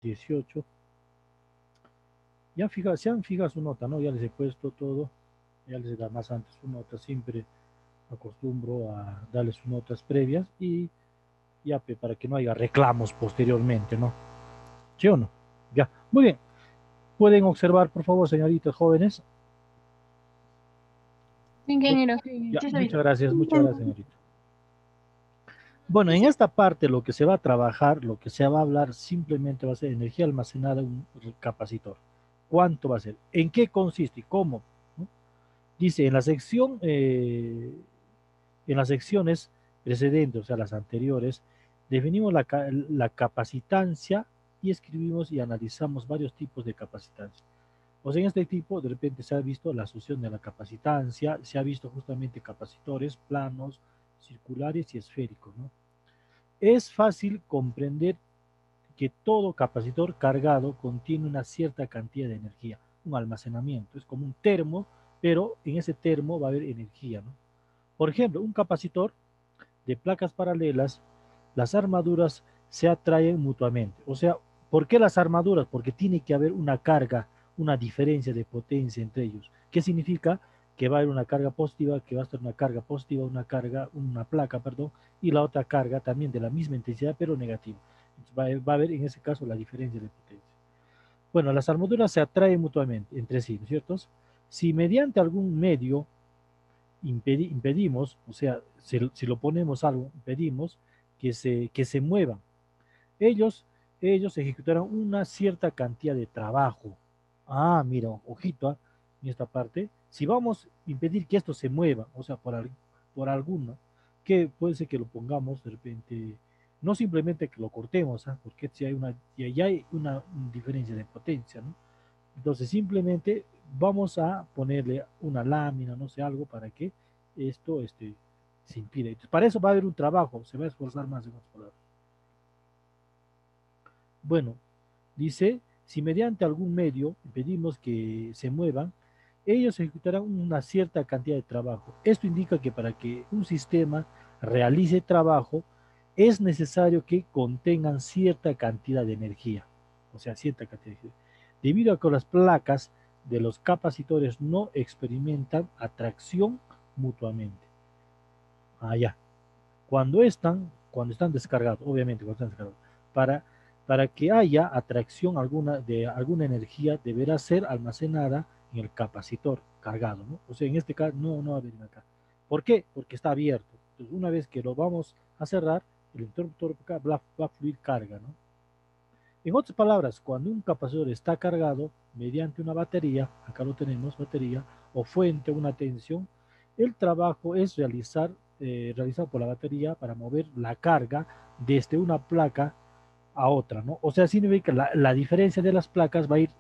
18. Ya se han fijado su nota, ¿no? Ya les he puesto todo, ya les he dado más antes su nota, siempre acostumbro a darles sus notas previas y ya para que no haya reclamos posteriormente, ¿no? ¿Sí o no? Ya, muy bien. Pueden observar, por favor, señoritas jóvenes. Ingeniero, sí, Ya, sí, soy. muchas gracias, señorita. Bueno, en esta parte lo que se va a trabajar, lo que se va a hablar simplemente va a ser energía almacenada en un capacitor. ¿Cuánto va a ser? ¿En qué consiste y cómo? ¿No? Dice, en las secciones precedentes, o sea, las anteriores, definimos la capacitancia y escribimos y analizamos varios tipos de capacitancia. O sea, en este tipo, de repente se ha visto la asunción de la capacitancia, se ha visto justamente capacitores planos, circulares y esféricos, ¿no? Es fácil comprender que todo capacitor cargado contiene una cierta cantidad de energía, un almacenamiento. Es como un termo, pero en ese termo va a haber energía, ¿no? Por ejemplo, un capacitor de placas paralelas, las armaduras se atraen mutuamente. O sea, ¿por qué las armaduras? Porque tiene que haber una carga, una diferencia de potencia entre ellos. ¿Qué significa? Que va a haber una carga positiva, que va a estar una carga positiva, una placa, perdón, y la otra carga también de la misma intensidad, pero negativa. Entonces va a haber en ese caso la diferencia de potencia. Bueno, las armaduras se atraen mutuamente entre sí, ¿no es cierto? Si mediante algún medio impedimos, o sea, si lo ponemos algo, impedimos que se muevan. Ellos, ellos ejecutarán una cierta cantidad de trabajo. Ah, mira, ojito, en esta parte. Si vamos a impedir que esto se mueva, o sea, por alguna, que puede ser que lo pongamos de repente, no simplemente que lo cortemos, ¿ah? Porque si hay ya hay una diferencia de potencia, ¿no? Entonces simplemente vamos a ponerle una lámina, no sé, algo para que esto se impida. Entonces, para eso va a haber un trabajo, se va a esforzar más en otras palabras. Bueno, dice, si mediante algún medio impedimos que se muevan, ellos ejecutarán una cierta cantidad de trabajo. Esto indica que para que un sistema realice trabajo, es necesario que contengan cierta cantidad de energía, o sea, cierta cantidad de energía. Debido a que las placas de los capacitores no experimentan atracción mutuamente. Allá. Cuando están descargados, obviamente cuando están descargados, para, para que haya atracción alguna de alguna energía, deberá ser almacenada en el capacitor cargado, ¿no? O sea, en este caso no va a venir acá. ¿Por qué? Porque está abierto. Entonces, una vez que lo vamos a cerrar, el interruptor acá va a fluir carga, ¿no? En otras palabras, cuando un capacitor está cargado mediante una batería, acá lo tenemos, batería, o fuente, una tensión, el trabajo es realizado por la batería para mover la carga desde una placa a otra, ¿no? O sea, significa que la diferencia de las placas va a ir,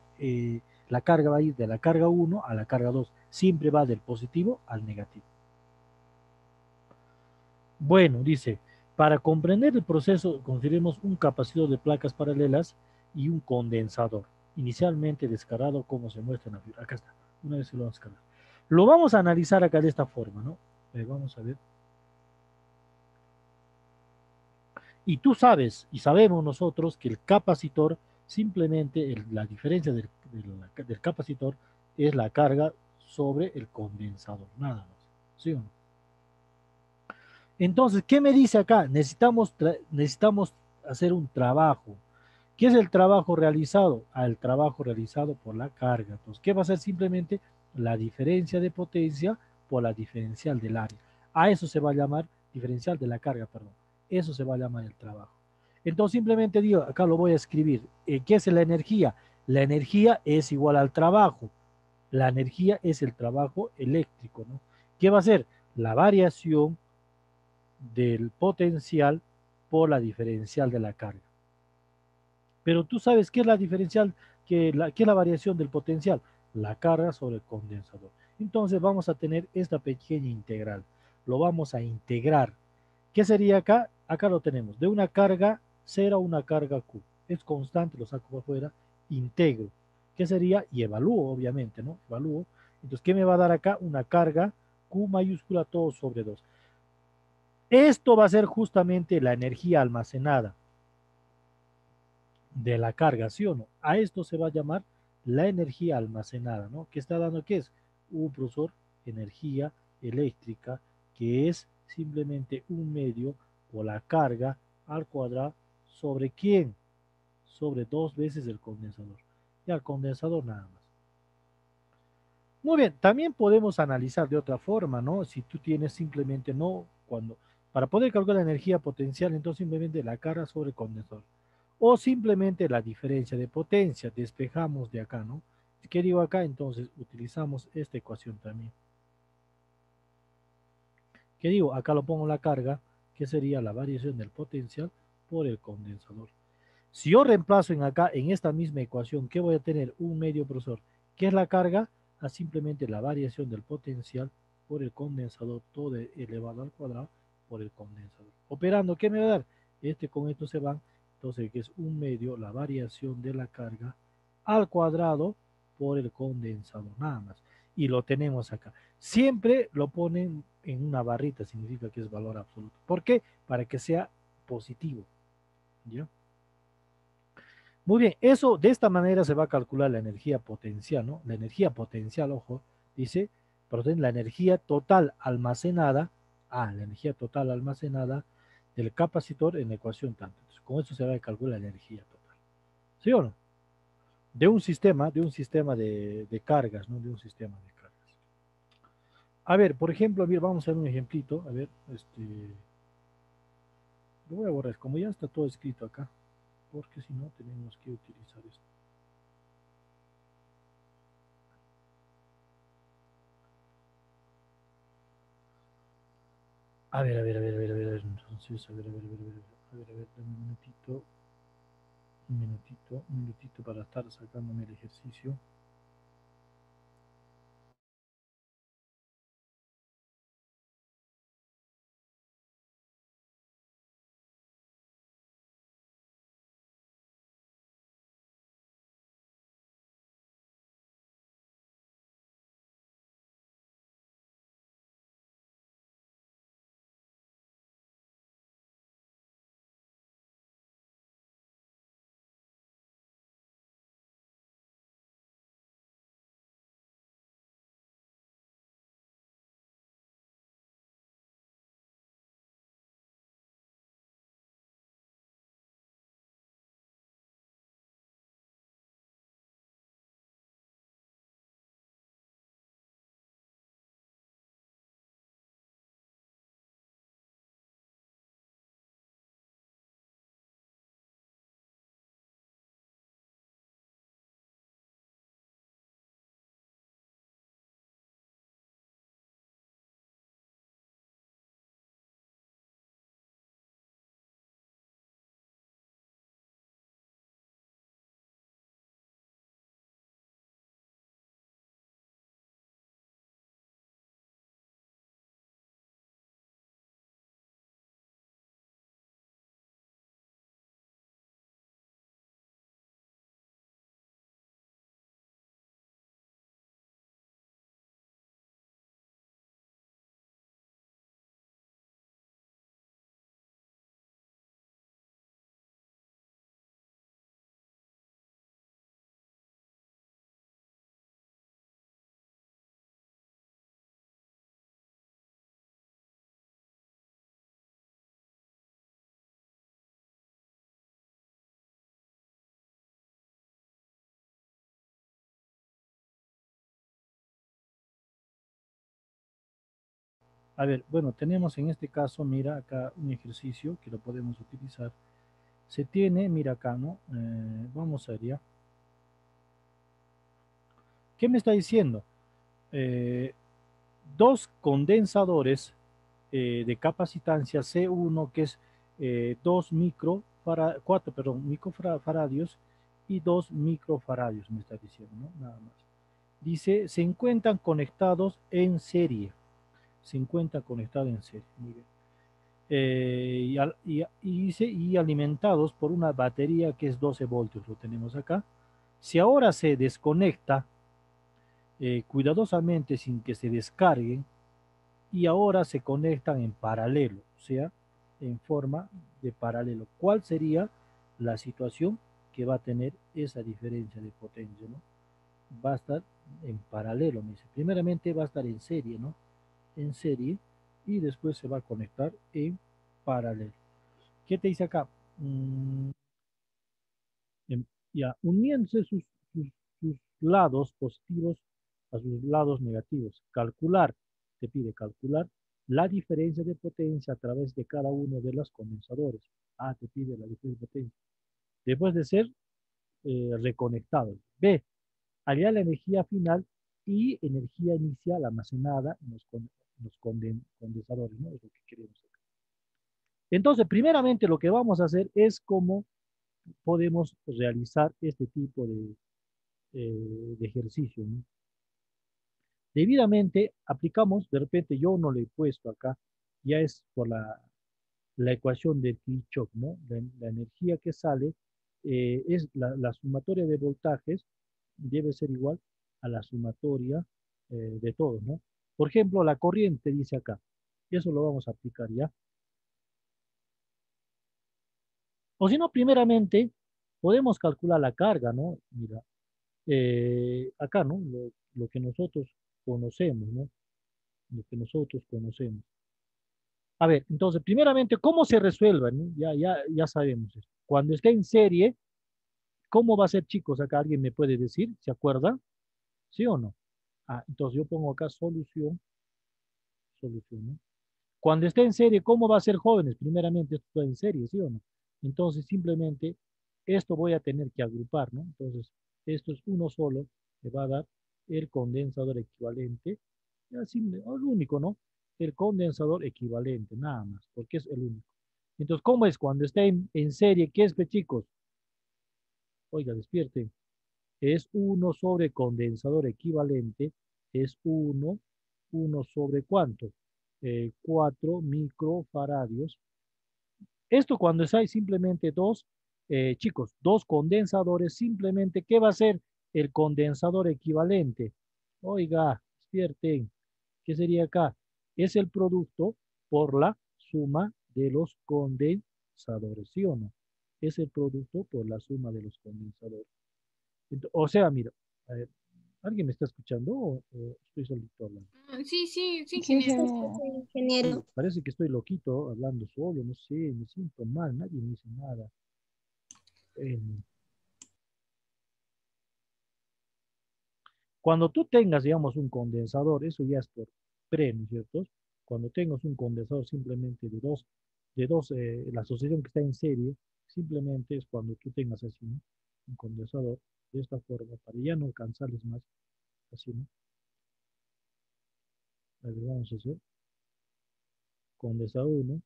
la carga va a ir de la carga uno a la carga 2, siempre va del positivo al negativo. Bueno, dice, para comprender el proceso, consideremos un capacitor de placas paralelas y un condensador, inicialmente descargado como se muestra en la figura. Acá está, una vez que lo vamos a descargar. Lo vamos a analizar acá de esta forma, ¿no? Vamos a ver. Y tú sabes, y sabemos nosotros que el capacitor, simplemente la diferencia del capacitor es la carga sobre el condensador, nada más. ¿Sí o no? Entonces, ¿qué me dice acá? Necesitamos hacer un trabajo. ¿Qué es el trabajo realizado? El trabajo realizado por la carga. Entonces, ¿qué va a ser? Simplemente la diferencia de potencia por la diferencial del área. A eso se va a llamar diferencial de la carga, perdón. Eso se va a llamar el trabajo. Entonces, simplemente digo, acá lo voy a escribir. ¿Qué es la energía? La energía es igual al trabajo. La energía es el trabajo eléctrico, ¿no? ¿Qué va a ser? La variación del potencial por la diferencial de la carga. Pero tú sabes qué es la diferencial, qué es la variación del potencial, la carga sobre el condensador. Entonces vamos a tener esta pequeña integral. Lo vamos a integrar. ¿Qué sería acá? Acá lo tenemos. De una carga 0 a una carga Q. Es constante, lo saco para afuera. Integro. ¿Qué sería? Y evalúo, obviamente, ¿no? Evalúo. Entonces, ¿qué me va a dar acá? Una carga Q mayúscula todo sobre 2. Esto va a ser justamente la energía almacenada. de la carga, ¿sí o no? A esto se va a llamar la energía almacenada, ¿no? ¿Qué está dando? ¿Qué es? Un profesor, energía eléctrica, que es simplemente un medio o la carga al cuadrado sobre quién, sobre dos veces el condensador. Y al condensador nada más. Muy bien, también podemos analizar de otra forma, ¿no? Si tú tienes simplemente, no, cuando, para poder calcular la energía potencial, entonces simplemente la carga sobre el condensador. O simplemente la diferencia de potencia, despejamos de acá, ¿no? ¿Qué digo acá? Entonces utilizamos esta ecuación también. ¿Qué digo? Acá lo pongo la carga, que sería la variación del potencial por el condensador. Si yo reemplazo en acá, en esta misma ecuación, ¿qué voy a tener? Un medio, profesor. ¿Qué es la carga? A simplemente la variación del potencial por el condensador, todo elevado al cuadrado por el condensador. Operando, ¿qué me va a dar? Este con esto se van, entonces que es un medio, la variación de la carga al cuadrado por el condensador, nada más. Y lo tenemos acá. Siempre lo ponen en una barrita, significa que es valor absoluto. ¿Por qué? Para que sea positivo. ¿Ya? Muy bien, eso de esta manera se va a calcular la energía potencial, ¿no? La energía potencial, ojo, dice, perdón, la energía total almacenada, la energía total almacenada del capacitor en la ecuación tanto. Entonces, con eso se va a calcular la energía total. ¿Sí o no? De un sistema de cargas, ¿no? De un sistema de cargas. A ver, por ejemplo, a ver, vamos a hacer un ejemplito. A ver, lo voy a borrar, como ya está todo escrito acá, porque si no tenemos que utilizar esto. A ver, a ver, a ver, a ver, a ver. Entonces, a ver, a ver, a ver, a ver, a ver, a ver, dame un minutito para estar sacándome el ejercicio. A ver, bueno, tenemos en este caso, mira acá un ejercicio que lo podemos utilizar. Se tiene, mira acá, ¿no? Vamos a ver ya. ¿Qué me está diciendo? Eh, Dos condensadores de capacitancia C1, que es 2 4, perdón, microfaradios y 2 microfaradios, me está diciendo, ¿no? Nada más. Dice, se encuentran conectados en serie. Se encuentran conectados en serie. Muy bien. Y alimentados por una batería que es 12 voltios, lo tenemos acá. Si ahora se desconecta cuidadosamente sin que se descarguen, y ahora se conectan en paralelo, o sea, en forma de paralelo. ¿Cuál sería la situación? que va a tener esa diferencia de potencia, ¿no? Va a estar en paralelo, me dice. Primeramente va a estar en serie, ¿no? En serie y después se va a conectar en paralelo. ¿Qué te dice acá? Mm, ya, uniéndose sus lados positivos a sus lados negativos. Calcular, te pide calcular la diferencia de potencia a través de cada uno de los condensadores. Ah, te pide la diferencia de potencia. Después de ser reconectados. B, hallar la energía final y energía inicial almacenada en los condensadores, ¿no? Es lo que queremos sacar. Entonces, primeramente lo que vamos a hacer es cómo podemos realizar este tipo de ejercicio, ¿no? Debidamente aplicamos, de repente yo no le he puesto acá, ya es por la ecuación de Kirchhoff, ¿no? La energía que sale es la sumatoria de voltajes debe ser igual a la sumatoria de todos, ¿no? Por ejemplo, la corriente dice acá, eso lo vamos a aplicar ya. O si no, primeramente, podemos calcular la carga, ¿no? Mira, acá, ¿no? Lo que nosotros conocemos, ¿no? Lo que nosotros conocemos. A ver, entonces, primeramente, ¿cómo se resuelve? ¿No? Ya sabemos esto. Cuando esté en serie, ¿cómo va a ser, chicos? Acá alguien me puede decir, ¿se acuerda? ¿Sí o no? Ah, entonces yo pongo acá solución, solución, ¿no? Cuando esté en serie, ¿cómo va a ser, jóvenes? Primeramente, esto está en serie, ¿sí o no? Entonces, simplemente, esto voy a tener que agrupar, ¿no? Entonces, esto es uno solo, me va a dar el condensador equivalente, así, el único, ¿no? El condensador equivalente, nada más, porque es el único. Entonces, ¿cómo es cuando está en serie? ¿Qué es, chicos? Oiga, despierten. Es uno sobre condensador equivalente, es uno sobre ¿cuánto? 4 microfaradios. Esto cuando hay simplemente dos, chicos, dos condensadores, simplemente, ¿qué va a ser el condensador equivalente? Oiga, despierten. ¿Qué sería acá? Es el producto por la suma de los condensadores, ¿sí o no? Es el producto por la suma de los condensadores. O sea, mira, a ver, ¿alguien me está escuchando o estoy solito hablando? Sí, sí, sí, Sí, ingeniero. señor. Sí, Ingeniero. parece que estoy loquito hablando solo, no sé, me siento mal, nadie me dice nada. Eh, Cuando tú tengas, digamos, un condensador, eso ya es por pre, ¿no es cierto? Cuando tengas un condensador simplemente la asociación que está en serie, simplemente es cuando tú tengas así, ¿no? Un condensador de esta forma, para ya no cansarles más, así, ¿no? A ver, vamos a hacer condensador uno,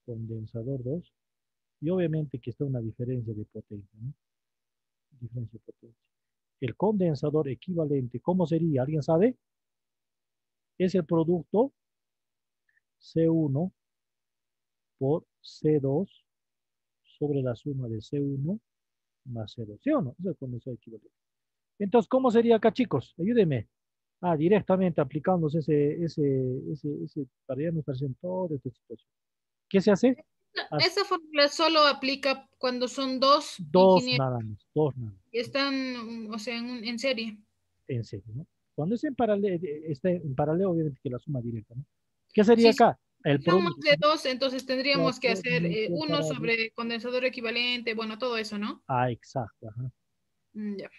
condensador 2 y obviamente que está una diferencia de potencia, ¿no? Diferencia de potencia. El condensador equivalente, ¿cómo sería? ¿Alguien sabe? Es el producto C1 por C2 sobre la suma de C1 más C2, ¿sí o no? Es el condensador equivalente. Entonces, ¿cómo sería acá, chicos? Ayúdenme. Ah, directamente aplicándose para ya no estar en toda esta situación. ¿Qué se hace? Haz Esa fórmula solo aplica cuando son dos dos ingenieros nada más, dos nada más. que están, o sea, en serie. En serio, ¿no? Cuando es en paralelo, está en paralelo, obviamente que la suma directa, ¿no? ¿Qué sería Si acá? El son más producto, de dos, entonces tendríamos que 4 hacer uno microfarados. sobre condensador equivalente, bueno, todo eso, ¿no? Ah, exacto, ajá. Ya.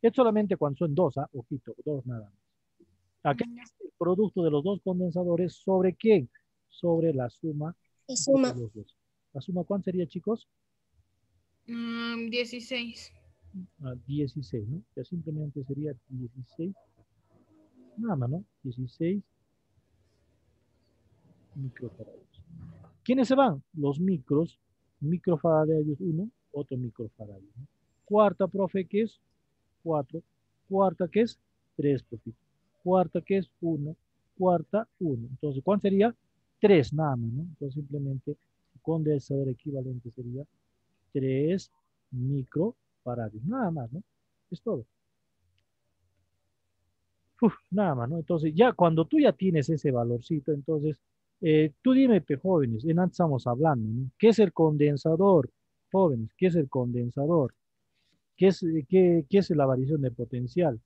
Es solamente cuando son dos, ¿ah? Ojito, dos nada más. Acá Ya. es el producto de los dos condensadores, ¿sobre quién? Sobre la suma Y de suma. los dos. ¿La suma cuánto sería, chicos? 16. 16, ¿no? Ya simplemente sería 16, nada más, ¿no? 16 microfarados. ¿Quiénes se van? Los microfaradios uno, otro microfaradio, ¿no? Cuarta, profe, ¿qué es? 4. Cuarta, ¿qué es? 3, profe. Cuarta, ¿qué es? Uno. Cuarta, uno. Entonces, ¿cuánto sería? 3 nada más, ¿no? Entonces, simplemente, el condensador equivalente sería 3 microfaradios, nada más, ¿no? Es todo. Uf, nada más, ¿no? Entonces, ya cuando tú ya tienes ese valorcito, entonces, tú dime, jóvenes, en antes estamos hablando, ¿no? ¿Qué es el condensador? Jóvenes, ¿qué es el condensador? ¿Qué es la variación de potencial?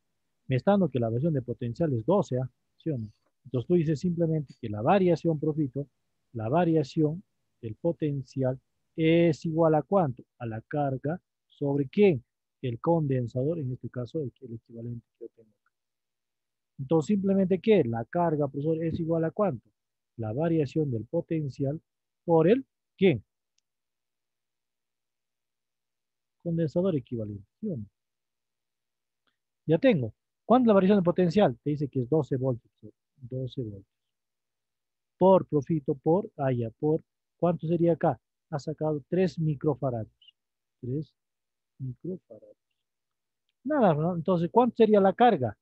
Me está dando que la variación de potencial es 12, ¿ah? ¿Sí o no? Entonces tú dices simplemente que la variación, profito, la variación del potencial es igual a ¿cuánto? A la carga sobre ¿quién? El condensador, en este caso el equivalente que yo tengo acá. Entonces simplemente ¿qué? La carga, profesor, es igual a ¿cuánto? La variación del potencial por el ¿quién? Condensador equivalente. ¿Sí o no? Ya tengo. ¿Cuánto es la variación de potencial? Te dice que es 12 voltios. 12 voltios. Por profito, por, ¿cuánto sería acá? Ha sacado 3 microfaradios. 3 microfaradios. Nada, ¿no? Entonces, ¿cuánto sería la carga?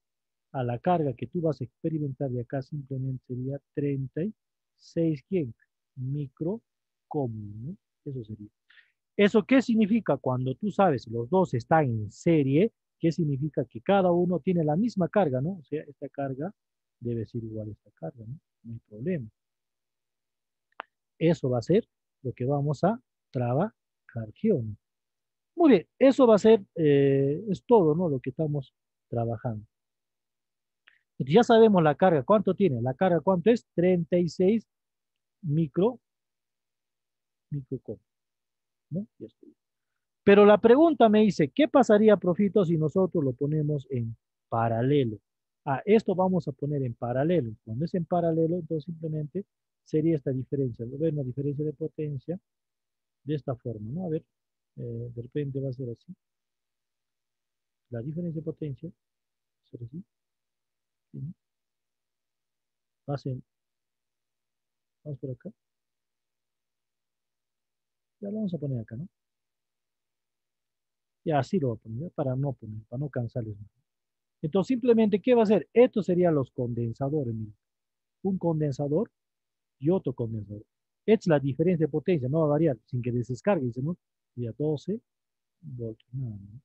A la carga que tú vas a experimentar de acá simplemente sería 36, ¿quién? Microcombio, ¿no? Eso sería. ¿Eso qué significa? Cuando tú sabes, los dos están en serie, ¿qué significa? Que cada uno tiene la misma carga, ¿no? O sea, esta carga debe ser igual a esta carga, ¿no? No hay problema. Eso va a ser lo que vamos a trabajar, ¿sí o no? Muy bien, eso va a ser, es todo, ¿no? Lo que estamos trabajando. Entonces, ya sabemos la carga, ¿cuánto tiene? La carga, ¿cuánto es? 36 micro, micro, ¿no? Ya estoy. Pero la pregunta me dice, ¿qué pasaría, profito, si nosotros lo ponemos en paralelo? Ah, esto vamos a poner en paralelo. Cuando es en paralelo, entonces simplemente sería esta diferencia. ¿Lo ven? La diferencia de potencia de esta forma, ¿no? A ver, de repente va a ser así. La diferencia de potencia va a ser así. ¿Sí? Va a ser, vamos por acá. Ya lo vamos a poner acá, ¿no? Ya así lo voy a poner, ¿ya? Para no cansarles más. Entonces simplemente, ¿qué va a hacer? Estos serían los condensadores, mira. Un condensador y otro condensador. Esta es la diferencia de potencia, no va a variar, sin que descargue, dice, ¿no? Y a 12 voltios, nada más.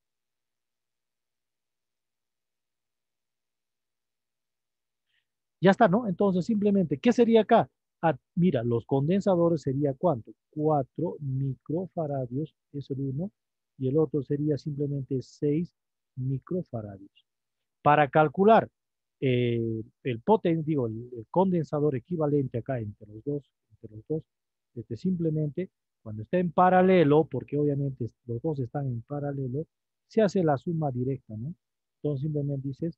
Ya está, ¿no? Entonces, simplemente, ¿qué sería acá? Ah, mira, los condensadores sería ¿cuánto? 4 microfaradios, es el uno, y el otro sería simplemente 6 microfaradios. Para calcular el condensador equivalente acá entre los dos, simplemente cuando está en paralelo, porque obviamente los dos están en paralelo, se hace la suma directa, ¿no? Entonces simplemente dices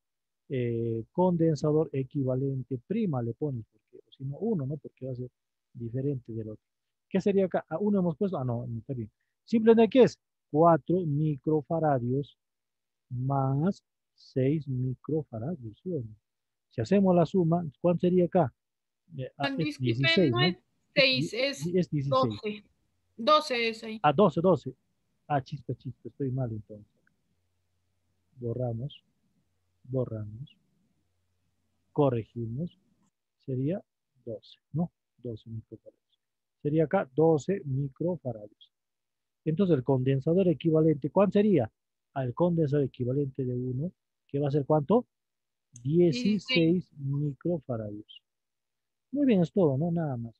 condensador equivalente prima le pones, porque si no uno, ¿no? Porque va a ser diferente del otro. ¿Qué sería acá? ¿A uno hemos puesto? Ah, no, no está bien. Simplemente, ¿qué es? 4 microfaradios más 6 microfaradios, ¿sí o no? Si hacemos la suma, ¿cuánto sería acá? Es Disculpen, 16, no ¿no? es 6, es Es 16. 12. 12 es ahí. 12. Chispa, chispa, estoy mal entonces. Borramos, borramos, corregimos. Sería 12, ¿no? 12 microfaradios. Sería acá 12 microfaradios. Entonces el condensador equivalente, ¿cuánto sería? Al condensador equivalente de 1, que va a ser ¿cuánto? 16. 16 microfaradios. Muy bien, es todo, ¿no? Nada más.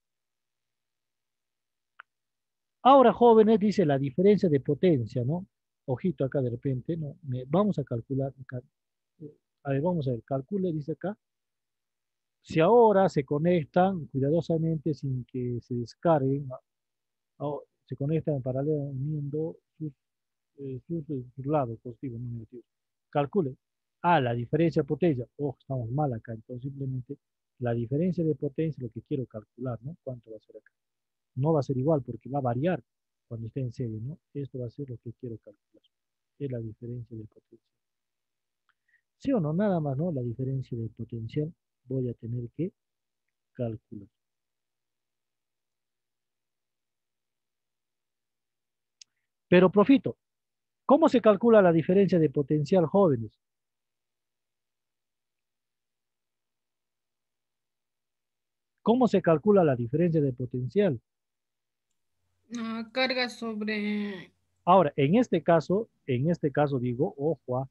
Ahora, jóvenes, dice la diferencia de potencia, ¿no? Ojito acá de repente, ¿no? Vamos a calcular acá. A ver, vamos a ver, calcule, dice acá. Si ahora se conectan cuidadosamente sin que se descarguen, se conectan en paralelo uniendo sus lados positivos, no negativos. Calcule. La diferencia de potencia. Estamos mal acá. Entonces, simplemente la diferencia de potencia es lo que quiero calcular, ¿no? ¿Cuánto va a ser acá? No va a ser igual porque va a variar cuando esté en serie, ¿no? Esto va a ser lo que quiero calcular. Es la diferencia de potencia. ¿Sí o no? Nada más, ¿no? La diferencia de potencial voy a tener que calcular. Pero profito, ¿cómo se calcula la diferencia de potencial, jóvenes? ¿Cómo se calcula la diferencia de potencial? Carga sobre. Ahora, en este caso digo, ojo,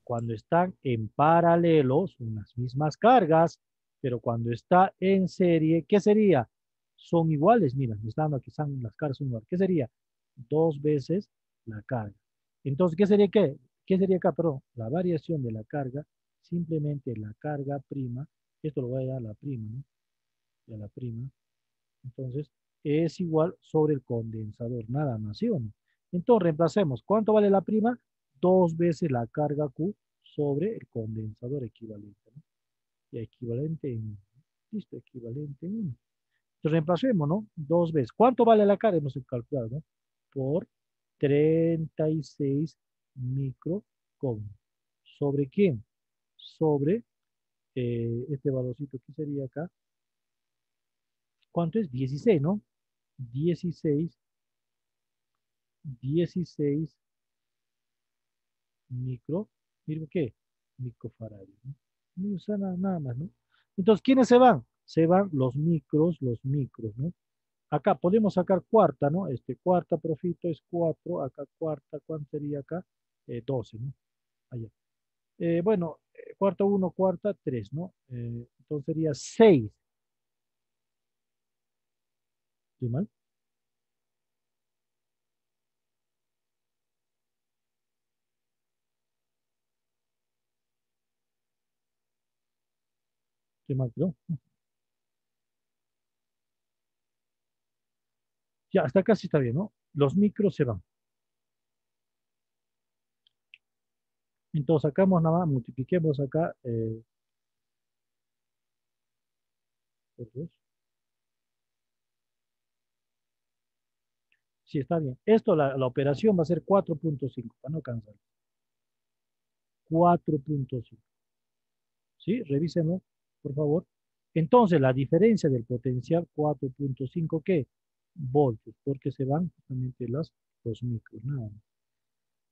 cuando están en paralelo son las mismas cargas, pero cuando está en serie, ¿qué sería? Son iguales, mira, me está dando aquí, las cargas son iguales. ¿Qué sería? 2 veces la carga. Entonces, ¿qué sería qué? ¿Qué sería acá? Perdón, la variación de la carga, simplemente la carga prima, esto lo voy a dar a la prima, ¿no? A la prima. Entonces, es igual sobre el condensador, nada más, ¿sí o no? Entonces, reemplacemos. ¿Cuánto vale la prima? 2 veces la carga Q sobre el condensador equivalente, ¿no? Y equivalente en, listo, equivalente en 1. Entonces, reemplacemos, ¿no? 2 veces. ¿Cuánto vale la carga? Hemos calculado, ¿no? Por 36 microcoulomb. ¿Sobre quién? Sobre este valorcito que sería acá. ¿Cuánto es? 16, ¿no? 16 16 micro, ¿micro qué? Microfaradios, ¿no? No usa nada más, ¿no? Entonces, ¿quiénes se van? Se van los micros, ¿no? Acá podemos sacar cuarta, ¿no? Cuarta profito es 4, acá cuarta, ¿cuánto sería acá? 12, ¿no? Allá. Bueno, cuarta 1, cuarta 3, ¿no? Entonces sería 6. ¿Estoy mal? ¿Estoy mal, perdón? Ya, hasta acá sí está bien, ¿no? Los micros se van. Entonces sacamos nada más, multipliquemos acá por 2. Sí, está bien. Esto, la operación va a ser 4.5, para no cansar. 4.5. ¿Sí? Revísenlo, por favor. Entonces, la diferencia del potencial 4.5, ¿qué? Voltios, porque se van justamente los micros, nada más.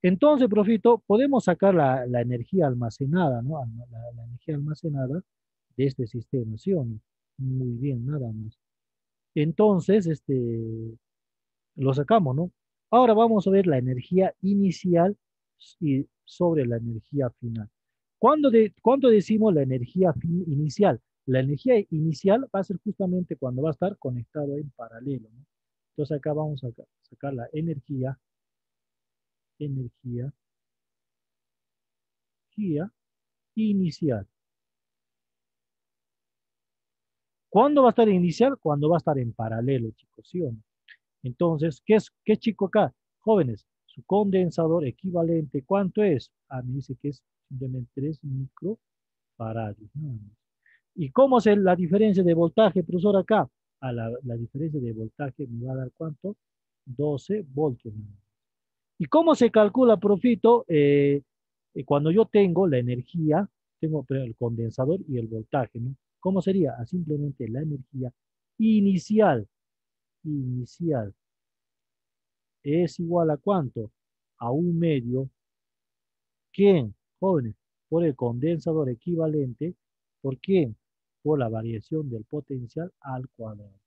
Entonces, profito, podemos sacar la energía almacenada, ¿no? La energía almacenada de este sistema, ¿sí o no? Muy bien, nada más. Entonces, lo sacamos, ¿no? Ahora vamos a ver la energía inicial y sobre la energía final. ¿Cuándo decimos la energía inicial? La energía inicial va a ser justamente cuando va a estar conectado en paralelo, ¿no? Entonces acá vamos a sacar la energía inicial. ¿Cuándo va a estar inicial? Cuando va a estar en paralelo, chicos, ¿sí o no? Entonces, ¿qué chico acá? Jóvenes, su condensador equivalente, ¿cuánto es? Ah, me dice que es simplemente 3 microfaradios, nada más. ¿Y cómo es la diferencia de voltaje, profesor, acá? La diferencia de voltaje me va a dar ¿cuánto? 12 voltios. ¿Y cómo se calcula, profito? Cuando yo tengo la energía, tengo el condensador y el voltaje, ¿no? ¿Cómo sería? Ah, simplemente la energía inicial es igual a ¿cuánto? A un medio. ¿Quién? Jóvenes, por el condensador equivalente. ¿Por quién? Por la variación del potencial al cuadrado.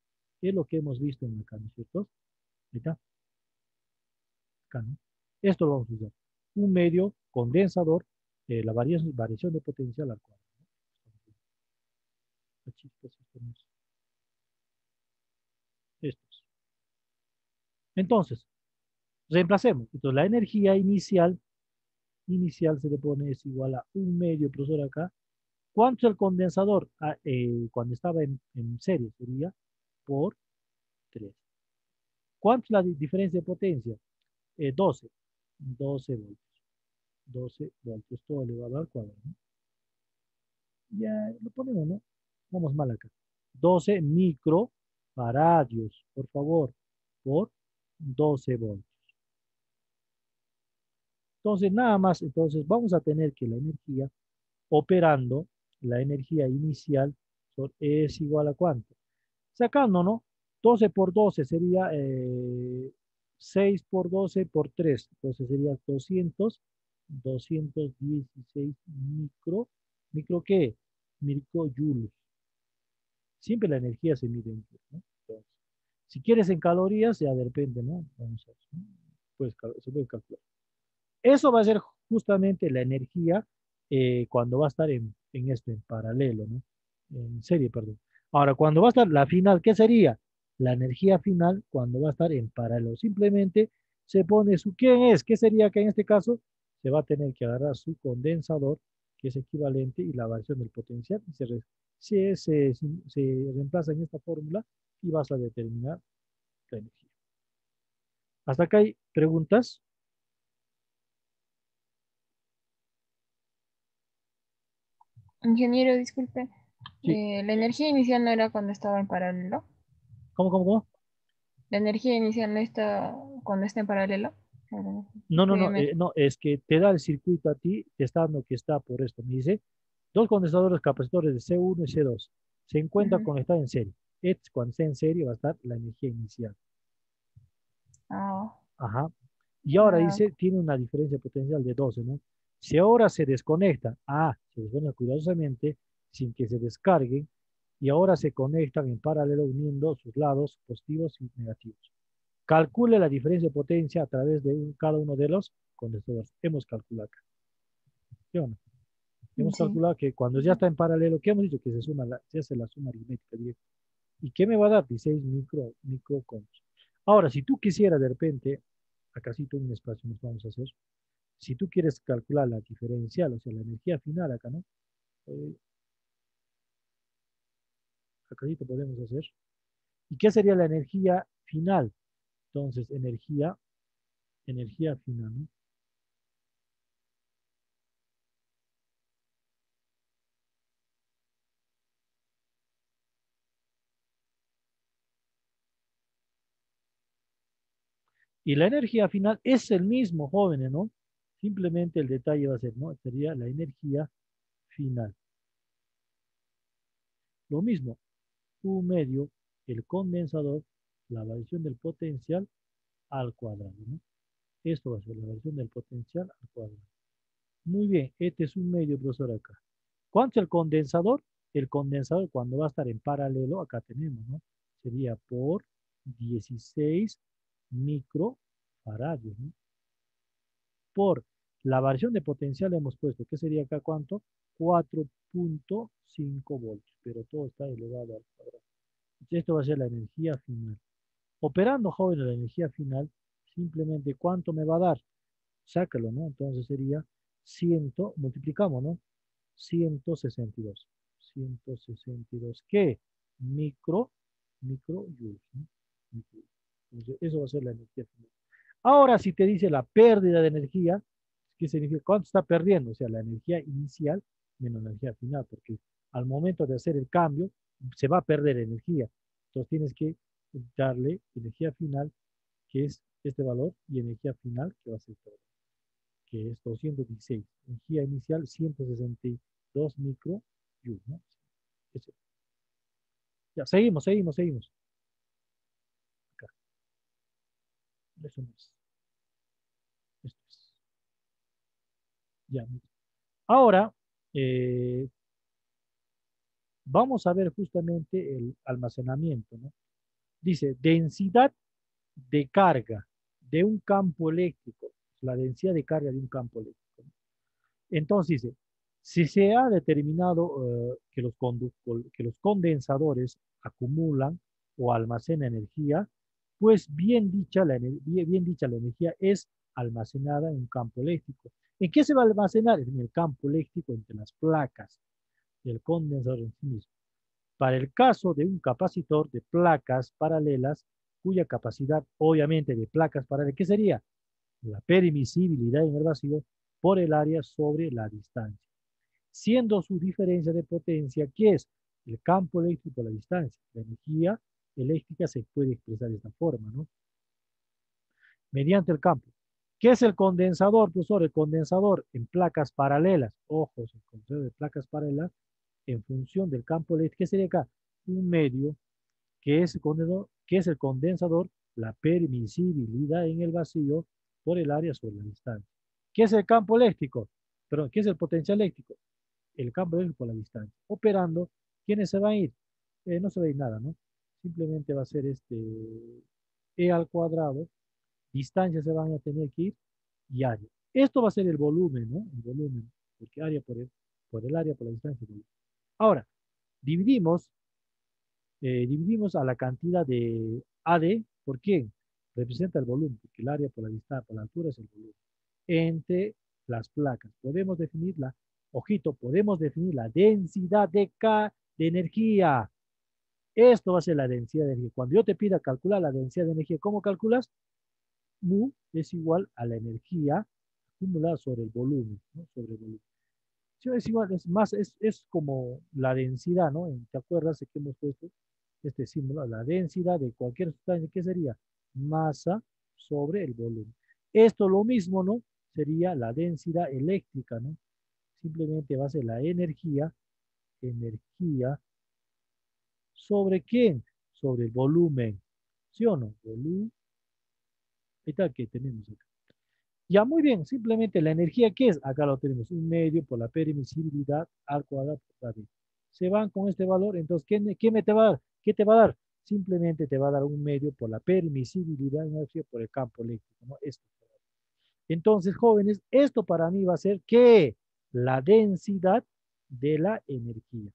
Es lo que hemos visto en acá, ¿no es cierto? Ahí está. Acá, ¿no? Esto lo vamos a usar. Un medio condensador, la variación de potencial al cuadrado. Estos. Entonces, reemplacemos. Entonces, la energía inicial se le pone es igual a un medio, profesor, acá. ¿Cuánto es el condensador? Ah, cuando estaba en serie sería por 3. ¿Cuánto es la diferencia de potencia? 12. 12 voltios. 12 voltios, todo elevado al cuadrado, ¿no? Ya lo ponemos, ¿no? Vamos mal acá. 12 microfaradios, por favor, por 12 voltios. Entonces, nada más, entonces vamos a tener que la energía operando, la energía inicial es igual a ¿cuánto? Sacando, ¿no? 12 por 12 sería 6 por 12 por 3. Entonces sería 216 ¿micro qué? Microjoules. Siempre la energía se mide en joules, ¿no? Entonces, si quieres en calorías, ya de repente, ¿no? Vamos a ver, ¿no? Pues, se puede calcular. Eso va a ser justamente la energía cuando va a estar en paralelo, ¿no? En serie, perdón. Ahora, cuando va a estar la final, ¿qué sería? La energía final cuando va a estar en paralelo. Simplemente se pone su ¿quién es? ¿Qué sería que en este caso? Se va a tener que agarrar su condensador, que es equivalente, y la variación del potencial, y se reemplaza en esta fórmula y vas a determinar la energía. ¿Hasta acá hay preguntas? Ingeniero, disculpe. Sí. La energía inicial no era cuando estaba en paralelo. ¿Cómo? La energía inicial no está cuando está en paralelo. No, es que te da el circuito a ti, te está dando que está por esto. Me dice, dos condensadores capacitores de C1 y C2 se encuentran Ujú. conectados en serie. Cuando esté en serie va a estar la energía inicial. Ah, Ajá. Y ahora ah, dice, tiene una diferencia potencial de 12, ¿no? Si ahora se desconecta, se desconecta cuidadosamente, sin que se descarguen, y ahora se conectan en paralelo uniendo sus lados positivos y negativos. Calcule la diferencia de potencia a través de cada uno de los condensadores. Hemos calculado acá. ¿Sí o no? Hemos sí. calculado que cuando ya está en paralelo, ¿qué hemos dicho? Que se hace la suma aritmética directa. ¿Y qué me va a dar? 16 microcombos. Ahora, si tú quisieras de repente, acá sí tú un espacio nos vamos a hacer, si tú quieres calcular la diferencial, o sea, la energía final acá, ¿no? Eh, Acá sí te podemos hacer. ¿Y qué sería la energía final? Entonces, energía final, ¿no? Y la energía final es el mismo, jóvenes, ¿no? Simplemente el detalle va a ser, ¿no? Sería la energía final. Lo mismo, U medio, el condensador, la variación del potencial al cuadrado, ¿no? Esto va a ser la variación del potencial al cuadrado. Muy bien, este es un medio, profesor, acá. ¿Cuánto es el condensador? El condensador cuando va a estar en paralelo, acá tenemos, ¿no? Sería por 16 microfaradios, ¿no? Por la variación de potencial hemos puesto, ¿qué sería acá cuánto? 4.5 voltios, pero todo está elevado al cuadrado. Entonces, esto va a ser la energía final. Operando, jóvenes, la energía final, simplemente ¿cuánto me va a dar? Sácalo, ¿no? Entonces sería 100, multiplicamos, ¿no? 162. 162, ¿qué? Microjoules, ¿no? Entonces, eso va a ser la energía final. Ahora, si te dice la pérdida de energía, ¿qué significa? ¿Cuánto está perdiendo? O sea, la energía inicial menos la energía final, porque al momento de hacer el cambio se va a perder energía. Entonces tienes que darle energía final, que es este valor, y energía final, que va a ser este valor, que es 216. Energía inicial, 162 microjoules, ¿no? Eso. Ya, seguimos. Acá. Eso no es. Esto es. Ya. Ahora, eh, vamos a ver justamente el almacenamiento, ¿no? Dice, densidad de carga de un campo eléctrico, la densidad de carga de un campo eléctrico, ¿no? Entonces dice, si se ha determinado que los condensadores acumulan o almacenan energía, pues bien dicha la energía es almacenada en un campo eléctrico. ¿En qué se va a almacenar? En el campo eléctrico, entre las placas del condensador en sí mismo. Para el caso de un capacitor de placas paralelas, cuya capacidad, obviamente, de placas paralelas, ¿qué sería? La permisibilidad en el vacío por el área sobre la distancia, siendo su diferencia de potencia, ¿qué es? El campo eléctrico a la distancia. La energía eléctrica se puede expresar de esta forma, ¿no? Mediante el campo. ¿Qué es el condensador, profesor? El condensador en placas paralelas. Ojos, el condensador de placas paralelas en función del campo eléctrico. ¿Qué sería acá? Un medio que es el condensador, la permisibilidad en el vacío por el área sobre la distancia. ¿Qué es el campo eléctrico? Perdón, ¿qué es el potencial eléctrico? El campo eléctrico por la distancia. Operando, ¿quiénes se van a ir? No se va a ir nada, ¿no? Simplemente va a ser E al cuadrado, distancia se van a tener que ir y área. Esto va a ser el volumen, ¿no? El volumen, porque área por el área, por la distancia. Ahora, dividimos a la cantidad de AD, ¿por qué? representa el volumen, porque el área por la distancia, por la altura es el volumen. Entre las placas, podemos definirla, ojito, podemos definir la densidad de energía. Esto va a ser la densidad de energía. Cuando yo te pida calcular la densidad de energía, ¿cómo calculas? Mu es igual a la energía acumulada sobre el volumen, ¿no? Sobre el volumen. Sí, es igual, es más, es como la densidad, ¿no? ¿Te acuerdas de que hemos puesto este símbolo? La densidad de cualquier sustancia, ¿qué sería? Masa sobre el volumen. Esto lo mismo, ¿no? Sería la densidad eléctrica, ¿no? Simplemente va a ser la energía, ¿sobre quién? Sobre el volumen, ¿sí o no? Volumen, ahí está que tenemos acá. Ya, muy bien, simplemente la energía, ¿qué es? Acá lo tenemos, un medio por la permisibilidad al cuadrado por la D. Se van con este valor, entonces, ¿qué me te va a dar? ¿Qué te va a dar? Simplemente te va a dar un medio por la permisibilidad por el campo eléctrico, ¿no? Esto. Entonces, jóvenes, esto para mí va a ser, ¿qué? La densidad de la energía,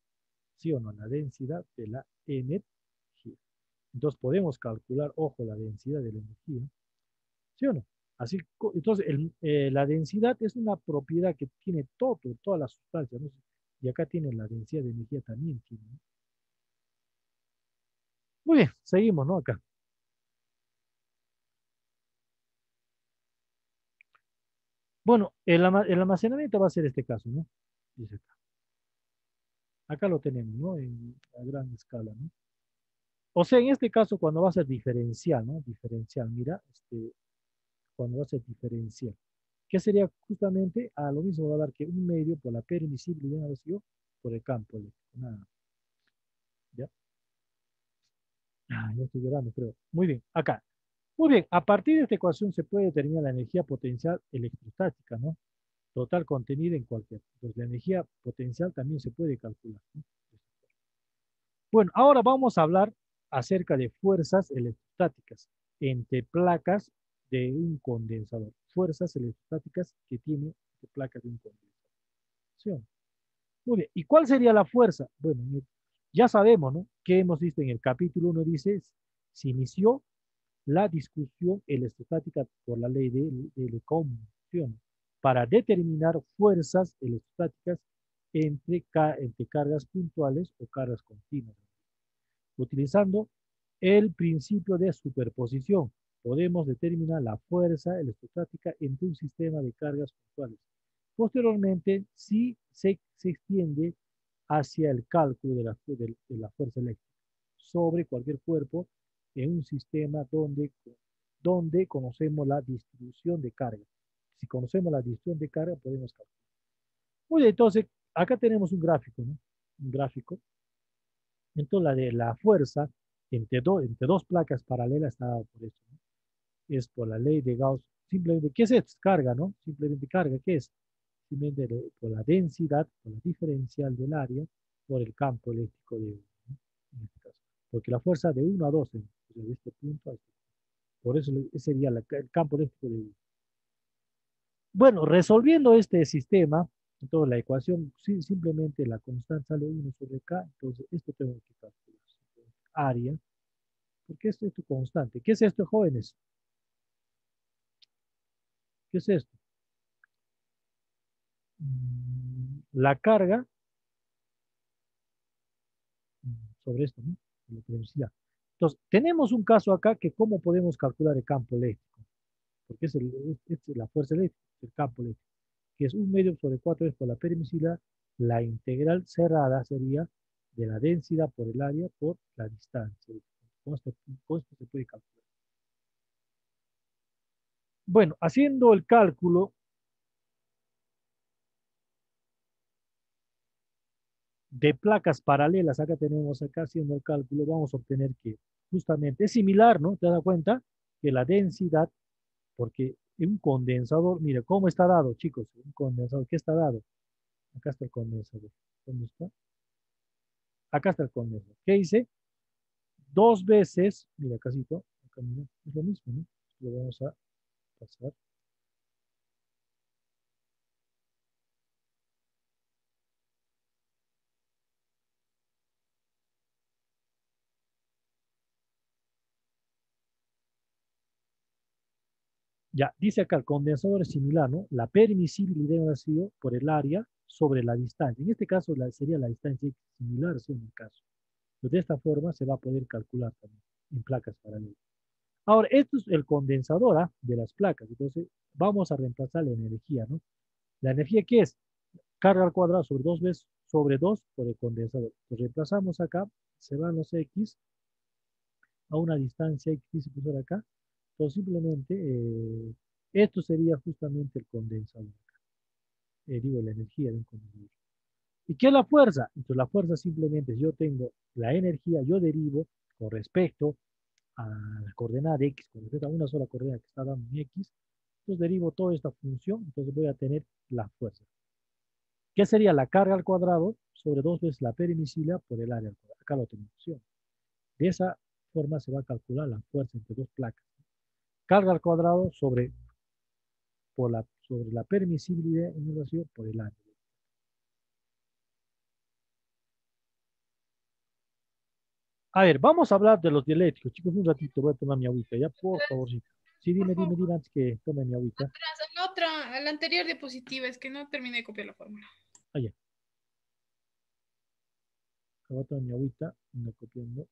¿sí o no? La densidad de la energía. Entonces, podemos calcular, ojo, la densidad de la energía, ¿sí o no? Así, entonces, la densidad es una propiedad que tiene todas las sustancias, ¿no? Y acá tiene la densidad de energía también. Tiene, ¿no? Muy bien, seguimos, ¿no? Acá. Bueno, el almacenamiento va a ser este caso, ¿no? Dice acá. Acá lo tenemos, ¿no? A gran escala, ¿no? O sea, en este caso, cuando va a ser diferencial, ¿no? Diferencial, mira, cuando va a ser diferencial. ¿Qué sería justamente? A lo mismo va a dar que un medio por la permisibilidad por el campo eléctrico. Nada. ¿Ya? Ah, ya estoy llorando, creo. Muy bien, acá. Muy bien, a partir de esta ecuación se puede determinar la energía potencial electrostática, ¿no? Total contenida en cualquier. Entonces, la energía potencial también se puede calcular, ¿no? Bueno, ahora vamos a hablar acerca de fuerzas electrostáticas entre placas de un condensador. Fuerzas electrostáticas que tiene placas de un condensador. ¿Sí? Muy bien, ¿y cuál sería la fuerza? Bueno, ya sabemos, ¿no? Que hemos visto en el capítulo 1, dice, se inició la discusión electrostática por la ley de conmutación para determinar fuerzas electrostáticas entre cargas puntuales o cargas continuas. Utilizando el principio de superposición, podemos determinar la fuerza electrostática entre un sistema de cargas puntuales. Posteriormente, si se extiende hacia el cálculo de la fuerza eléctrica sobre cualquier cuerpo en un sistema donde conocemos la distribución de carga. Si conocemos la distribución de carga, podemos calcular. Muy bien, entonces, acá tenemos un gráfico, ¿no? Un gráfico. Entonces, la de la fuerza entre dos placas paralelas está dado por esto, ¿no? Es por la ley de Gauss. Simplemente, ¿qué es esto? Carga, ¿no? Simplemente carga, ¿qué es? Simplemente por la densidad, por la diferencial del área, por el campo eléctrico de uno, ¿no? En este caso. Porque la fuerza de 1 a 2, de este punto a este punto. Por eso ese sería el campo eléctrico de uno. Bueno, resolviendo este sistema, entonces la ecuación, simplemente la constante sale 1 sobre K, entonces esto tengo que calcular. Área, porque esto es tu constante. ¿Qué es esto, jóvenes? ¿Qué es esto? La carga sobre esto, ¿no? Lo que decía. Entonces, tenemos un caso acá que cómo podemos calcular el campo eléctrico, porque es la fuerza eléctrica, el campo eléctrico, que es un medio sobre 4 veces por la permisividad, la integral cerrada sería de la densidad por el área por la distancia. Con esto se puede calcular. Bueno, haciendo el cálculo de placas paralelas, acá tenemos acá haciendo el cálculo, vamos a obtener que justamente es similar, ¿no? ¿Te das cuenta? Que la densidad, porque un condensador, mire, ¿cómo está dado, chicos? Un condensador, ¿qué está dado? Acá está el condensador. ¿Dónde está? Acá está el condensador. ¿Qué hice? Dos veces, mira, casito, acá mira, es lo mismo, ¿no? Lo vamos a pasar. Ya, dice acá, el condensador es similar, ¿no? La permisibilidad ha sido por el área sobre la distancia. En este caso sería la distancia similar, ¿sí? En el caso. Pues de esta forma se va a poder calcular también en placas paralelas. Ahora, esto es el condensador de las placas. Entonces, vamos a reemplazar la energía, ¿no? La energía, ¿qué es? Carga al cuadrado sobre 2 veces sobre 2 por el condensador. Pues reemplazamos acá, se van los X a una distancia X se puso acá. Entonces, simplemente, esto sería justamente el condensador. Digo, la energía de un condensador. ¿Y qué es la fuerza? Entonces, la fuerza simplemente, si yo tengo la energía, yo derivo con respecto a la coordenada de X, con respecto a una sola coordenada que está dando mi X, entonces derivo toda esta función, entonces voy a tener la fuerza. ¿Qué sería la carga al cuadrado sobre 2 veces la permisibilidad por el área al cuadrado? Acá lo tenemos. De esa forma se va a calcular la fuerza entre dos placas. Carga al cuadrado sobre la permisibilidad en relación por el área. A ver, vamos a hablar de los dieléctricos. Chicos, un ratito voy a tomar mi agüita, ya, por favorcito. Sí, Por dime favor. antes que tome mi agüita. Atrás, en la otra, en la anterior diapositiva, es que no terminé de copiar la fórmula. Allá, voy a tomar mi agüita, ando copiando.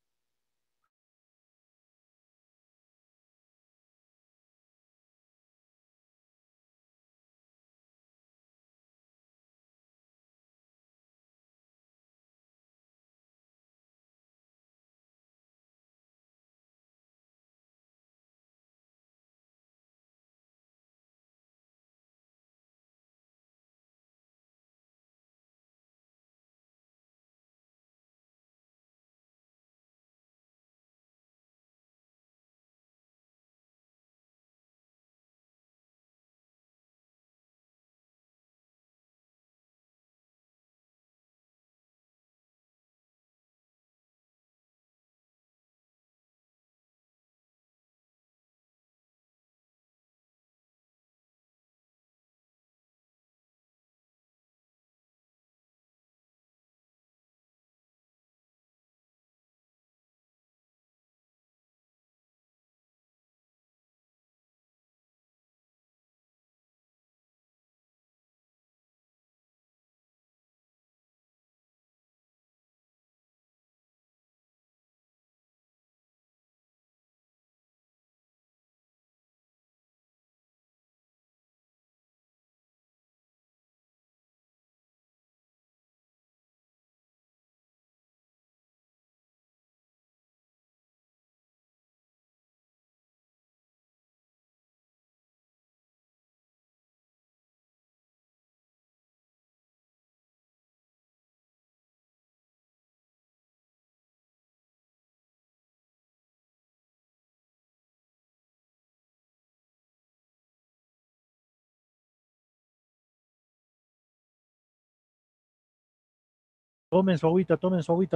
Tomen su agüita,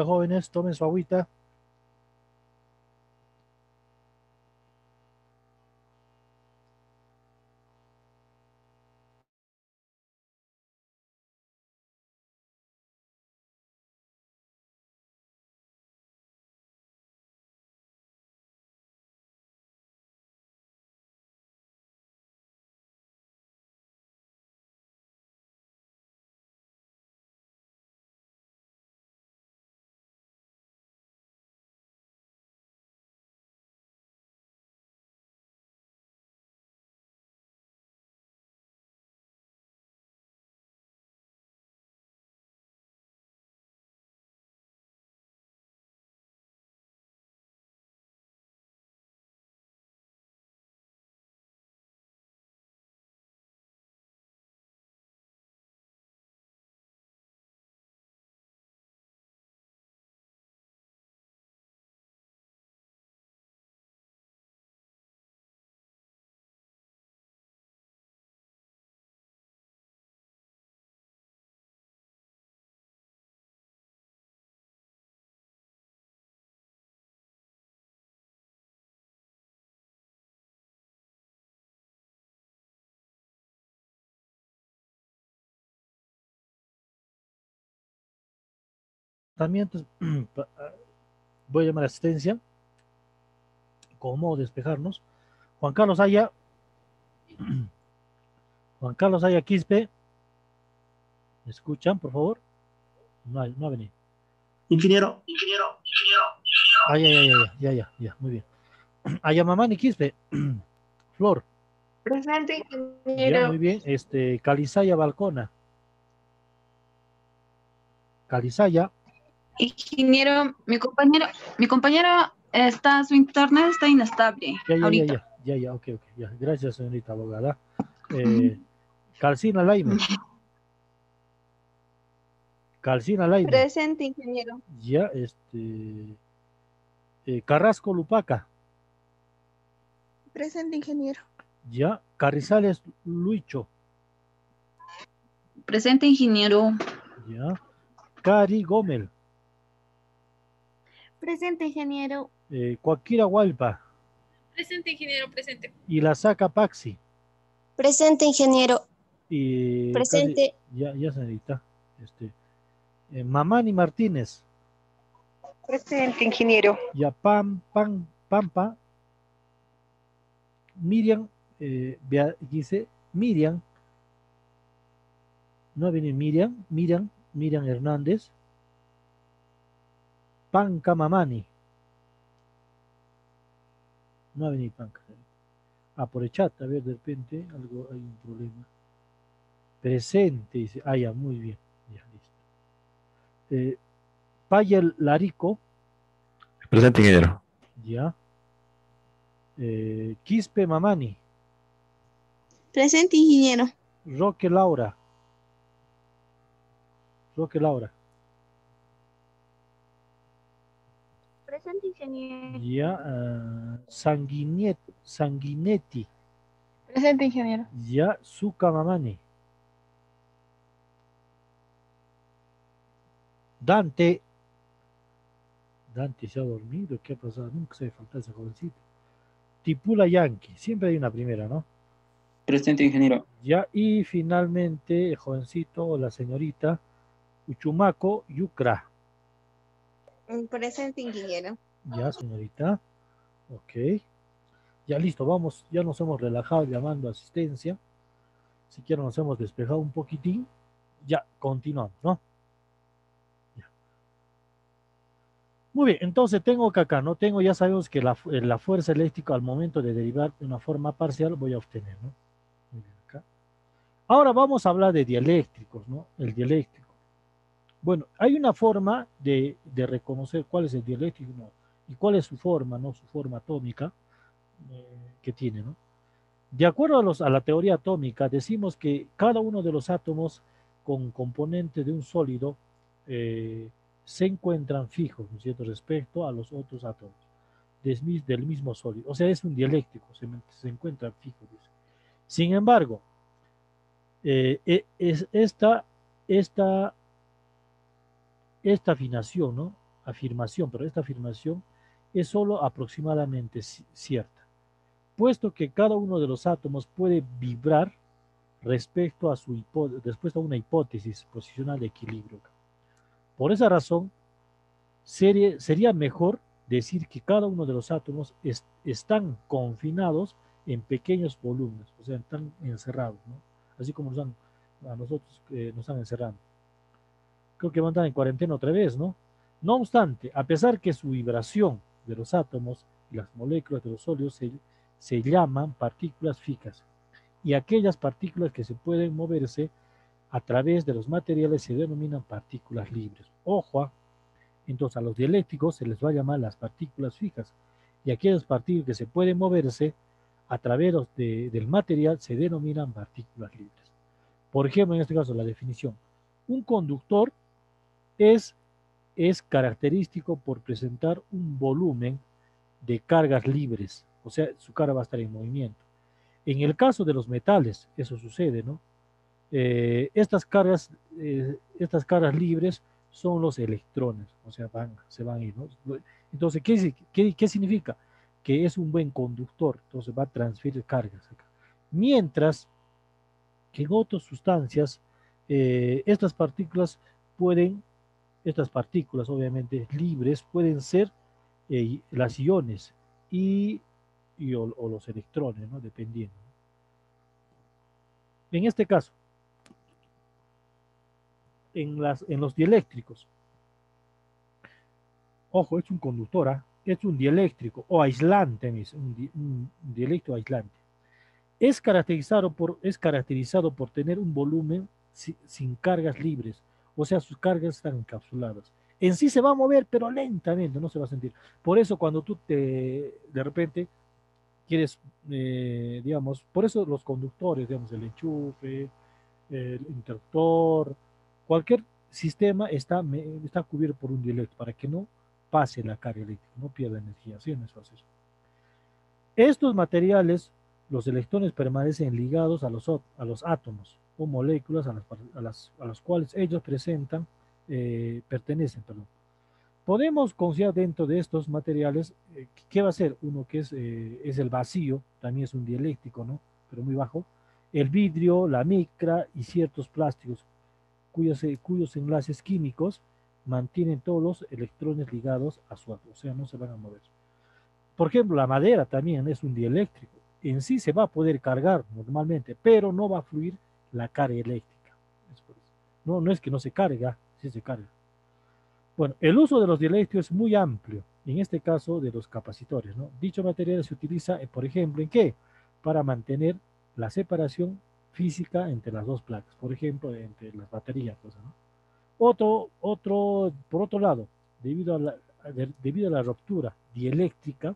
jóvenes, tomen su agüita. También voy a llamar a asistencia, como modo de despejarnos. Juan Carlos Aya, Juan Carlos Aya Quispe, ¿me escuchan, por favor? No ha venido. Ingeniero. Ah, ya, muy bien. Ayamamani Quispe, Flor, Presente, ya, muy ingeniero. bien. Calizaya Balcona, Calizaya, Ingeniero, mi compañero está, su internet está inestable ahorita. ok, ya. Gracias, señorita abogada. Ujú. Calcina Laime, Presente, ingeniero. ya, Carrasco Lupaca, Presente, ingeniero. ya, Carrizales Luicho, Presente, ingeniero. ya, Cari Gómez, Presente, ingeniero. Coaquira Hualpa Presente, ingeniero, presente. y la Saca Paxi. Presente, ingeniero. Y casi, Presente. ya señorita. Mamani Martínez, Presente, ingeniero. ya Pampa, Miriam, dice Miriam, no viene Miriam Hernández, Panca Mamani, no ha venido Panca. Por el chat, a ver, de repente, hay un problema. Presente, dice, ya, muy bien, ya, listo. Payel Larico, Presente, ingeniero. ya. Quispe Mamani, Presente, ingeniero. Roque Laura, Presente, ingeniero. ya. Sanguinetti, Presente, ingeniero. ya. Suka Mamani, Dante se ha dormido, ¿qué ha pasado? Nunca se falta ese jovencito. Tipula Yankee, siempre hay una primera, ¿no? Presente, ingeniero. Ya, y finalmente el jovencito o la señorita Uchumaco Yucra. Presente, ingeniero. Ya, señorita. Ok. Ya listo, vamos, ya nos hemos relajado llamando a asistencia. Siquiera nos hemos despejado un poquitín. Ya, continuamos, ¿no? Ya. Muy bien, entonces tengo que acá, ¿no? Ya sabemos que la fuerza eléctrica al momento de derivar de una forma parcial voy a obtener, ¿no? Muy bien, acá. Ahora vamos a hablar de dieléctricos, ¿no? El dieléctrico. Bueno, hay una forma de reconocer cuál es el dieléctrico, ¿no? Y cuál es su forma, ¿no? Su forma atómica que tiene, ¿no? De acuerdo a la teoría atómica, decimos que cada uno de los átomos con componente de un sólido se encuentran fijos, ¿no es cierto?, respecto a los otros átomos del mismo sólido. O sea, es un dieléctrico, se encuentran fijos. Sin embargo, es esta afirmación, ¿no? Pero esta afirmación es solo aproximadamente cierta, puesto que cada uno de los átomos puede vibrar respecto a una hipótesis posicional de equilibrio. Por esa razón, sería mejor decir que cada uno de los átomos están confinados en pequeños volúmenes, o sea, están encerrados, ¿no? Así como a nosotros nos han encerrado. Creo que van a estar en cuarentena otra vez, ¿no? No obstante, a pesar que su vibración de los átomos y las moléculas de los sólidos se llaman partículas fijas, y aquellas partículas que se pueden moverse a través de los materiales se denominan partículas libres. Ojo, entonces a los dieléctricos se les va a llamar las partículas fijas, y aquellas partículas que se pueden moverse a través del material se denominan partículas libres. Por ejemplo, en este caso, la definición. Un conductor es característico por presentar un volumen de cargas libres, o sea, su carga va a estar en movimiento. En el caso de los metales, eso sucede, ¿no? Estas cargas libres son los electrones, o sea, se van a ir, ¿no? Entonces, ¿qué significa? Que es un buen conductor, entonces va a transferir cargas acá. Mientras que en otras sustancias, estas partículas obviamente libres pueden ser las iones o los electrones, ¿no? Dependiendo. En este caso, en los dieléctricos, ojo, es un conductor, ¿ah? Es un dieléctrico o aislante, un dieléctrico aislante. Es caracterizado por tener un volumen sin cargas libres, o sea, sus cargas están encapsuladas. En sí se va a mover, pero lentamente, no se va a sentir. Por eso cuando de repente, quieres, digamos, por eso los conductores, digamos, el enchufe, el interruptor, cualquier sistema está cubierto por un dieléctrico para que no pase la carga eléctrica, no pierda energía, ¿sí? No es fácil. Estos materiales, los electrones permanecen ligados a los átomos o moléculas a las cuales ellos pertenecen, perdón. Podemos considerar dentro de estos materiales, ¿qué va a ser? Uno que es el vacío, también es un dieléctrico, ¿no? Pero muy bajo. El vidrio, la micra y ciertos plásticos, cuyos enlaces químicos mantienen todos los electrones ligados a su átomo, o sea, no se van a mover. Por ejemplo, la madera también es un dieléctrico. En sí se va a poder cargar normalmente, pero no va a fluir la carga eléctrica. No, no es que no se carga, sí se carga. Bueno, el uso de los dieléctricos es muy amplio, en este caso de los capacitores, ¿no? Dicho material se utiliza, por ejemplo, ¿en qué? Para mantener la separación física entre las dos placas, por ejemplo, entre las baterías, ¿no? Por otro lado, debido a la ruptura dieléctrica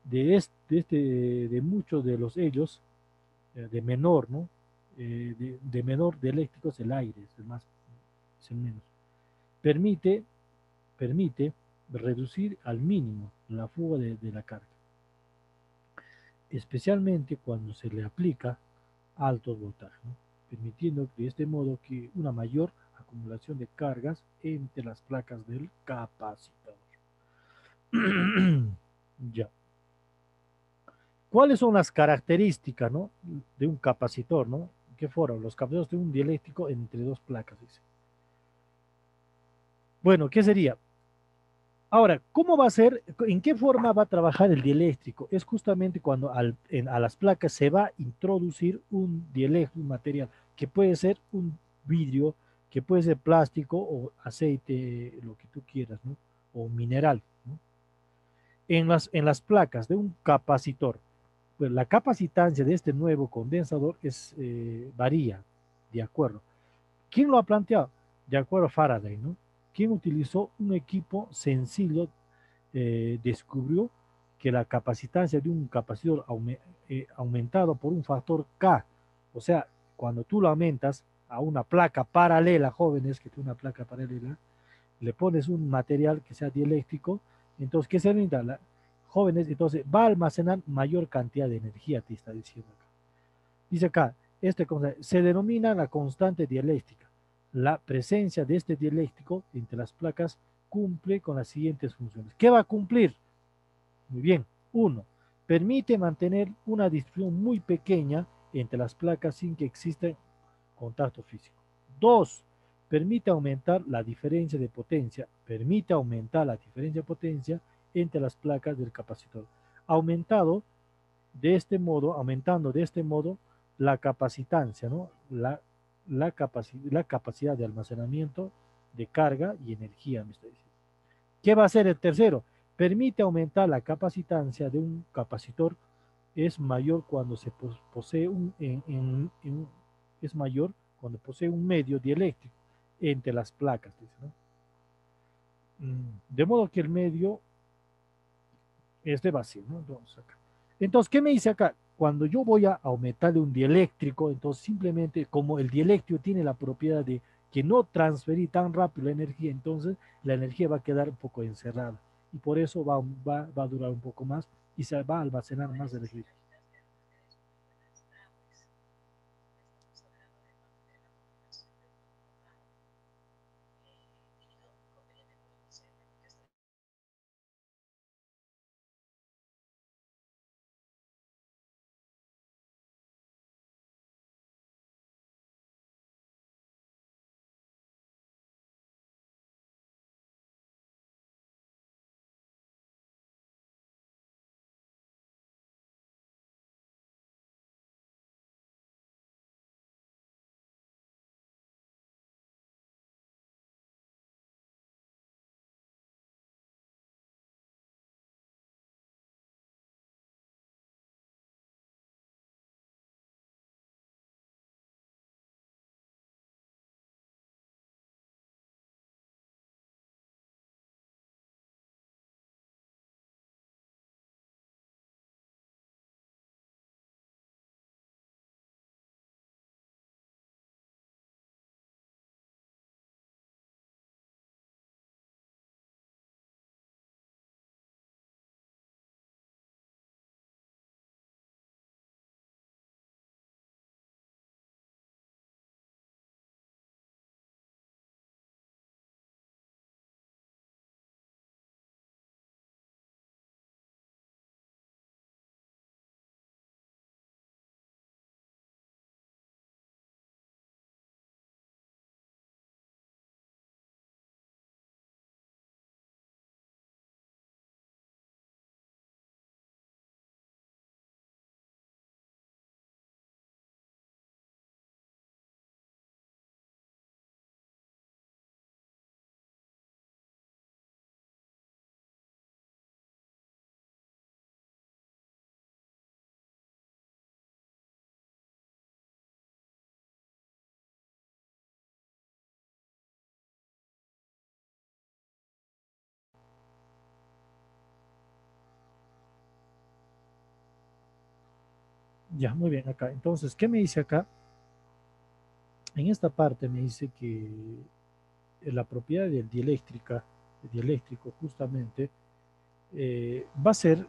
de muchos de los ellos, de menor, ¿no? De menor dieléctrico es el aire, es el menos. Permite reducir al mínimo la fuga de la carga, especialmente cuando se le aplica altos voltajes, ¿no? Permitiendo de este modo que una mayor acumulación de cargas entre las placas del capacitor. Ya. ¿Cuáles son las características, ¿no? De un capacitor, ¿no? ¿Qué fueron? Los capacitores de un dieléctrico entre dos placas, dice. Bueno, ¿qué sería? Ahora, ¿cómo va a ser? ¿En qué forma va a trabajar el dieléctrico? Es justamente cuando a las placas se va a introducir un dieléctrico, un material, que puede ser un vidrio, que puede ser plástico o aceite, lo que tú quieras, ¿no? O mineral, ¿no? En las placas de un capacitor, pues la capacitancia de este nuevo condensador varía, de acuerdo. ¿Quién lo ha planteado? De acuerdo a Faraday, ¿no? Quien utilizó un equipo sencillo, descubrió que la capacitancia de un capacitor aumentado por un factor K, o sea, cuando tú lo aumentas a una placa paralela, jóvenes, que tiene una placa paralela, le pones un material que sea dieléctrico, entonces, ¿qué se necesita? Jóvenes, entonces va a almacenar mayor cantidad de energía, te está diciendo acá. Dice acá, se denomina la constante dieléctrica. La presencia de este dieléctrico entre las placas cumple con las siguientes funciones. ¿Qué va a cumplir? Muy bien. Uno, permite mantener una distribución muy pequeña entre las placas sin que exista contacto físico. Dos, permite aumentar la diferencia de potencia. Permite aumentar la diferencia de potencia entre las placas del capacitor. Aumentando de este modo la capacitancia, ¿no? La capacidad de almacenamiento de carga y energía, me está diciendo. ¿Qué va a hacer el tercero? Permite aumentar la capacitancia de un capacitor, es mayor cuando se posee es mayor cuando posee un medio dieléctrico entre las placas, dice, ¿no? De modo que el medio es de vacío, ¿no? Entonces, ¿qué me dice acá? Cuando yo voy a aumentarle un dieléctrico, entonces simplemente como el dieléctrico tiene la propiedad de que no transferir tan rápido la energía, entonces la energía va a quedar un poco encerrada y por eso va a durar un poco más y se va a almacenar más energía. Ya, muy bien, acá. Entonces, ¿qué me dice acá? En esta parte me dice que la propiedad del dieléctrico justamente va a ser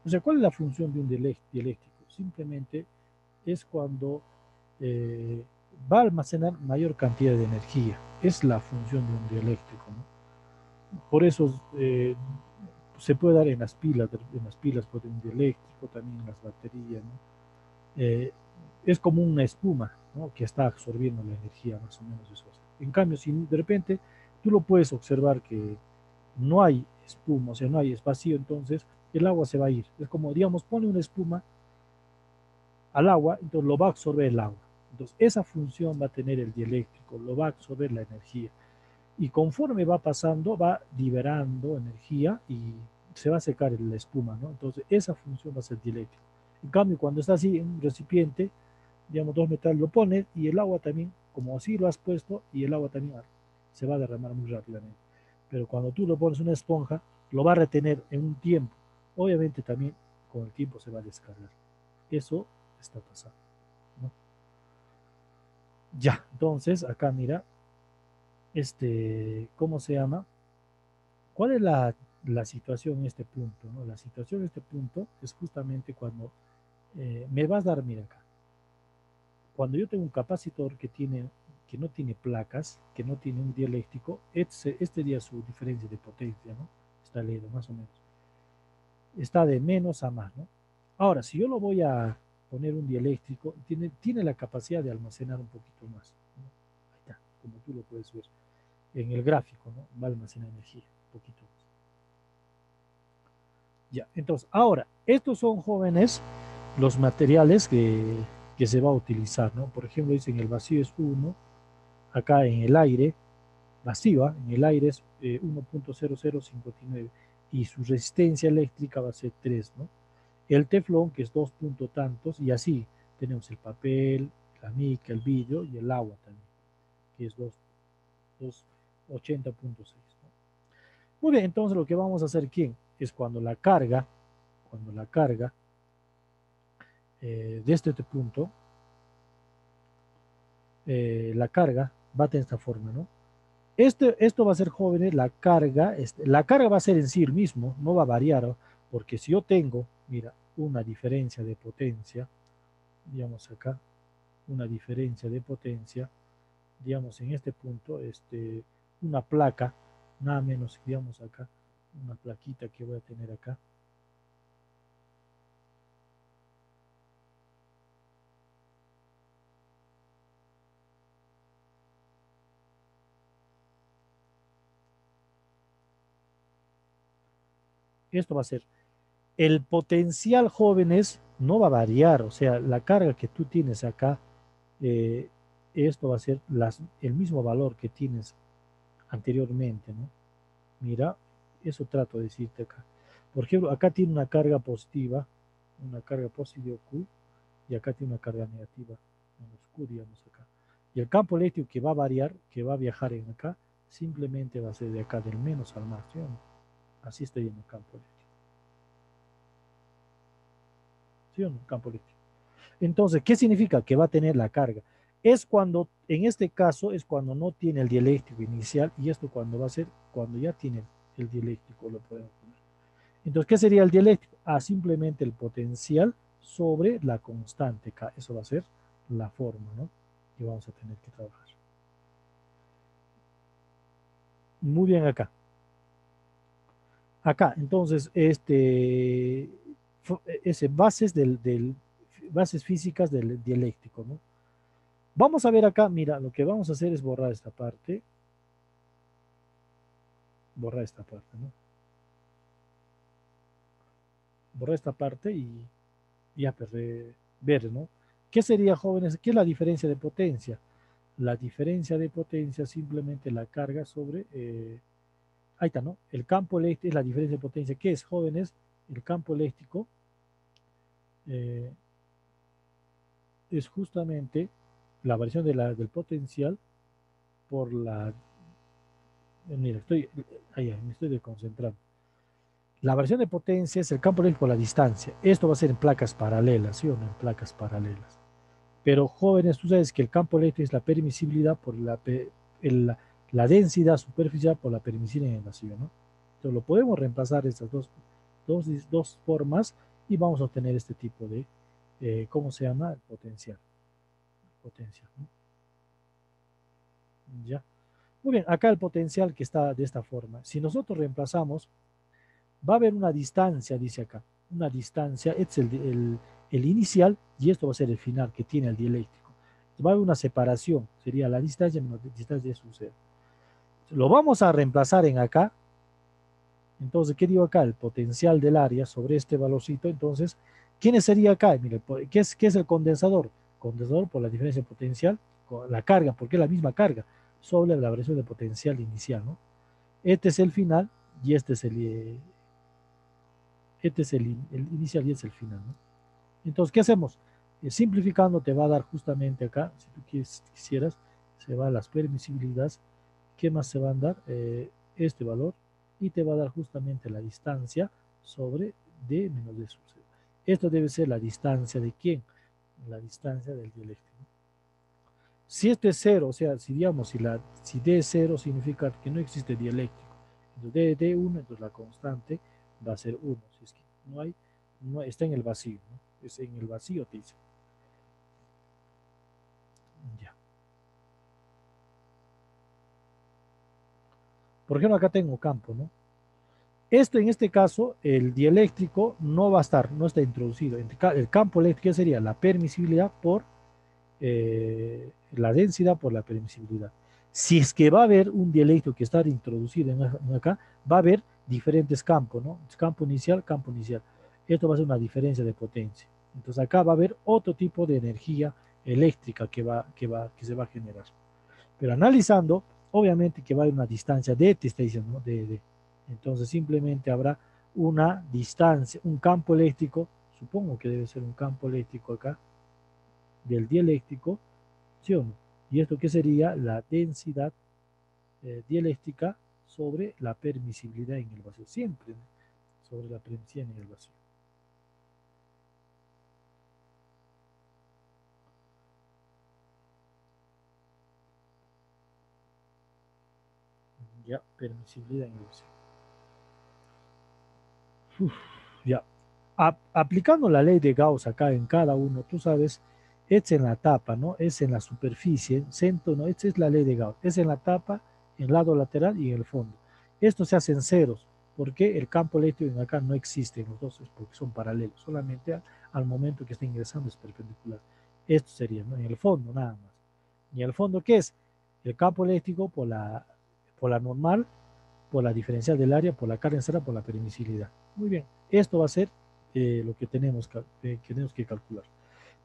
o sea, ¿cuál es la función de un dieléctrico? Simplemente es cuando va a almacenar mayor cantidad de energía. Es la función de un dieléctrico, ¿no? Por eso se puede dar en las pilas puede un dieléctrico, también en las baterías, ¿no? Es como una espuma, ¿no? Que está absorbiendo la energía, más o menos eso es. En cambio, si de repente tú lo puedes observar que no hay espuma, o sea, no hay espacio, entonces el agua se va a ir. Es como, digamos, pone una espuma al agua, entonces lo va a absorber el agua. Entonces, esa función va a tener el dieléctrico, lo va a absorber la energía. Y conforme va pasando, va liberando energía y se va a secar la espuma, ¿no? Entonces, esa función va a ser dieléctrica. En cambio, cuando está así en un recipiente, digamos, dos metales lo pones y el agua también, como así lo has puesto, y el agua también se va a derramar muy rápidamente. Pero cuando tú lo pones una esponja, lo va a retener en un tiempo. Obviamente también con el tiempo se va a descargar. Eso está pasando, ¿no? Ya, entonces acá mira, ¿cómo se llama? ¿Cuál es la situación en este punto, ¿no? La situación en este punto es justamente cuando me vas a dar, mira acá, cuando yo tengo un capacitor que no tiene placas, que no tiene un dieléctrico, este día su diferencia de potencia, ¿no? Está leído más o menos. Está de menos a más, ¿no? Ahora, si yo lo voy a poner un dieléctrico, tiene la capacidad de almacenar un poquito más, ¿no? Ahí está, como tú lo puedes ver en el gráfico, ¿no? Va a almacenar energía, un poquito más. Ya, entonces, ahora, estos son jóvenes los materiales que se va a utilizar, ¿no? Por ejemplo, dicen el vacío es 1, acá en el aire, vacío, en el aire es 1.0059 y su resistencia eléctrica va a ser 3, ¿no? El teflón, que es 2 punto tantos, y así tenemos el papel, la mica, el vidrio y el agua también, que es 280.6, ¿no? Muy bien, entonces lo que vamos a hacer aquí es cuando la carga de este punto, la carga va a tener esta forma, ¿no? Esto va a ser, jóvenes, la carga va a ser en sí mismo, no va a variar, ¿no? Porque si yo tengo, mira, una diferencia de potencia, digamos acá, una diferencia de potencia, digamos en este punto, una placa, nada menos, digamos acá, una plaquita que voy a tener acá. Esto va a ser el potencial, jóvenes, no va a variar, o sea, la carga que tú tienes acá, esto va a ser el mismo valor que tienes anteriormente, ¿no? Mira, eso trato de decirte acá. Por ejemplo, acá tiene una carga positiva Q, y acá tiene una carga negativa, menos Q, digamos acá. Y el campo eléctrico que va a variar, que va a viajar en acá, simplemente va a ser de acá del menos al más, ¿sí? Así estoy en el campo eléctrico. ¿Sí o no? Campo eléctrico. Entonces, ¿qué significa? Que va a tener la carga. Es cuando, en este caso, es cuando no tiene el dieléctrico inicial, y esto cuando va a ser, cuando ya tiene el dieléctrico, lo podemos poner. Entonces, ¿qué sería el dieléctrico? Simplemente el potencial sobre la constante K. Eso va a ser la forma, ¿no? Que vamos a tener que trabajar. Muy bien acá. Acá, entonces, bases físicas del dieléctrico, ¿no? Vamos a ver acá, mira, lo que vamos a hacer es borrar esta parte. Borrar esta parte, ¿no? Borrar esta parte y ya ver, ¿no? ¿Qué sería, jóvenes? ¿Qué es la diferencia de potencia? La diferencia de potencia simplemente la carga sobre, ahí está, ¿no? El campo eléctrico es la diferencia de potencia. ¿Qué es, jóvenes? El campo eléctrico es justamente la variación del potencial por la... mira, me estoy desconcentrando. La variación de potencia es el campo eléctrico por la distancia. Esto va a ser en placas paralelas, ¿sí o no? En placas paralelas. Pero jóvenes, tú sabes que el campo eléctrico es la permisibilidad por la densidad superficial por la permisibilidad en el vacío, ¿no? Entonces lo podemos reemplazar estas dos formas y vamos a obtener este tipo de, ¿cómo se llama? El potencial. Potencial, ¿no? Ya. Muy bien, acá el potencial que está de esta forma. Si nosotros reemplazamos, va a haber una distancia, dice acá, una distancia, este es el inicial y esto va a ser el final que tiene el dieléctrico. Va a haber una separación, sería la distancia menos la distancia de su cero. Lo vamos a reemplazar en acá. Entonces, ¿qué digo acá? El potencial del área sobre este valorcito. Entonces, ¿quién sería acá? Mire, ¿qué es el condensador? Condensador por la diferencia potencial, la carga, porque es la misma carga, sobre la variación de potencial inicial, ¿no? Este es el final y este es el inicial y este es el final, ¿no? Entonces, ¿qué hacemos? Simplificando te va a dar justamente acá, si tú quisieras, se va a las permisibilidades. ¿Qué más se va a dar? Este valor y te va a dar justamente la distancia sobre D menos D sub 0. Esto debe ser la distancia de ¿quién? La distancia del dieléctrico. Si este es 0, o sea, si digamos, si D es 0, significa que no existe dieléctrico. Entonces D 1, entonces la constante va a ser 1. Si es que no está en el vacío, ¿no? Es en el vacío, te dice. Ya. Por ejemplo, acá tengo campo, ¿no? Esto en este caso, el dieléctrico no va a estar, no está introducido. El campo eléctrico sería la permisibilidad por la densidad por la permisibilidad. Si es que va a haber un dieléctrico que está introducido en acá, va a haber diferentes campos, ¿no? Campo inicial, campo inicial. Esto va a ser una diferencia de potencia. Entonces acá va a haber otro tipo de energía eléctrica que se va a generar. Pero analizando, obviamente que va a haber una distancia de, te está diciendo, ¿no? Entonces simplemente habrá una distancia, un campo eléctrico, supongo que debe ser un campo eléctrico acá, del dieléctrico, ¿sí o no? ¿Y esto qué sería? La densidad dieléctrica sobre la permisibilidad en el vacío, siempre, ¿no? Sobre la permisibilidad en el vacío. Ya, permisibilidad en el vacío. Ya. Aplicando la ley de Gauss acá en cada uno, tú sabes, es en la tapa, ¿no? Es en la superficie, centro, ¿no? Esta es la ley de Gauss. Es en la tapa, en el lado lateral y en el fondo. Esto se hace en ceros, porque el campo eléctrico en acá no existe en los dos, porque son paralelos. Solamente al momento que está ingresando es perpendicular. Esto sería, ¿no? En el fondo, nada más. ¿Y en el fondo qué es? El campo eléctrico por la normal, por la diferencial del área, por la carga encerrada, por la permisibilidad. Muy bien, esto va a ser lo que tenemos que calcular.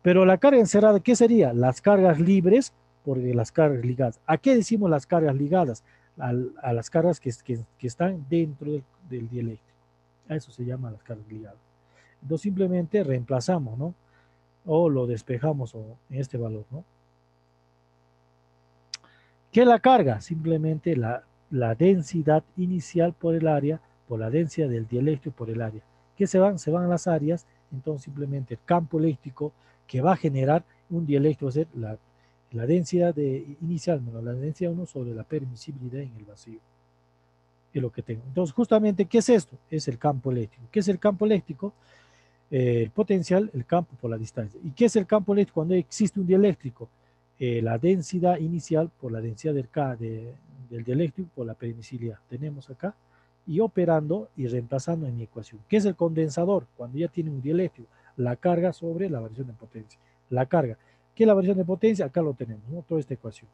Pero la carga encerrada, ¿qué sería? Las cargas libres por las cargas ligadas. ¿A qué decimos las cargas ligadas? A las cargas que están dentro del dieléctrico. A eso se llama las cargas ligadas. Entonces simplemente reemplazamos, ¿no? O lo despejamos en este valor, ¿no? ¿Qué es la carga? Simplemente la densidad inicial por el área, por la densidad del dieléctrico por el área. ¿Qué se van? Se van a las áreas, entonces simplemente el campo eléctrico que va a generar un dieléctrico va a ser la densidad inicial menos la densidad 1 sobre la permisibilidad en el vacío. Es lo que tengo. Entonces, justamente, ¿qué es esto? Es el campo eléctrico. ¿Qué es el campo eléctrico? El potencial, el campo por la distancia. ¿Y qué es el campo eléctrico cuando existe un dieléctrico? La densidad inicial por la densidad del dieléctrico por la permisibilidad. Tenemos acá. Y operando y reemplazando en mi ecuación. ¿Qué es el condensador? Cuando ya tiene un dieléctrico. La carga sobre la variación de potencia. La carga. ¿Qué es la variación de potencia? Acá lo tenemos, ¿no? Toda esta ecuación.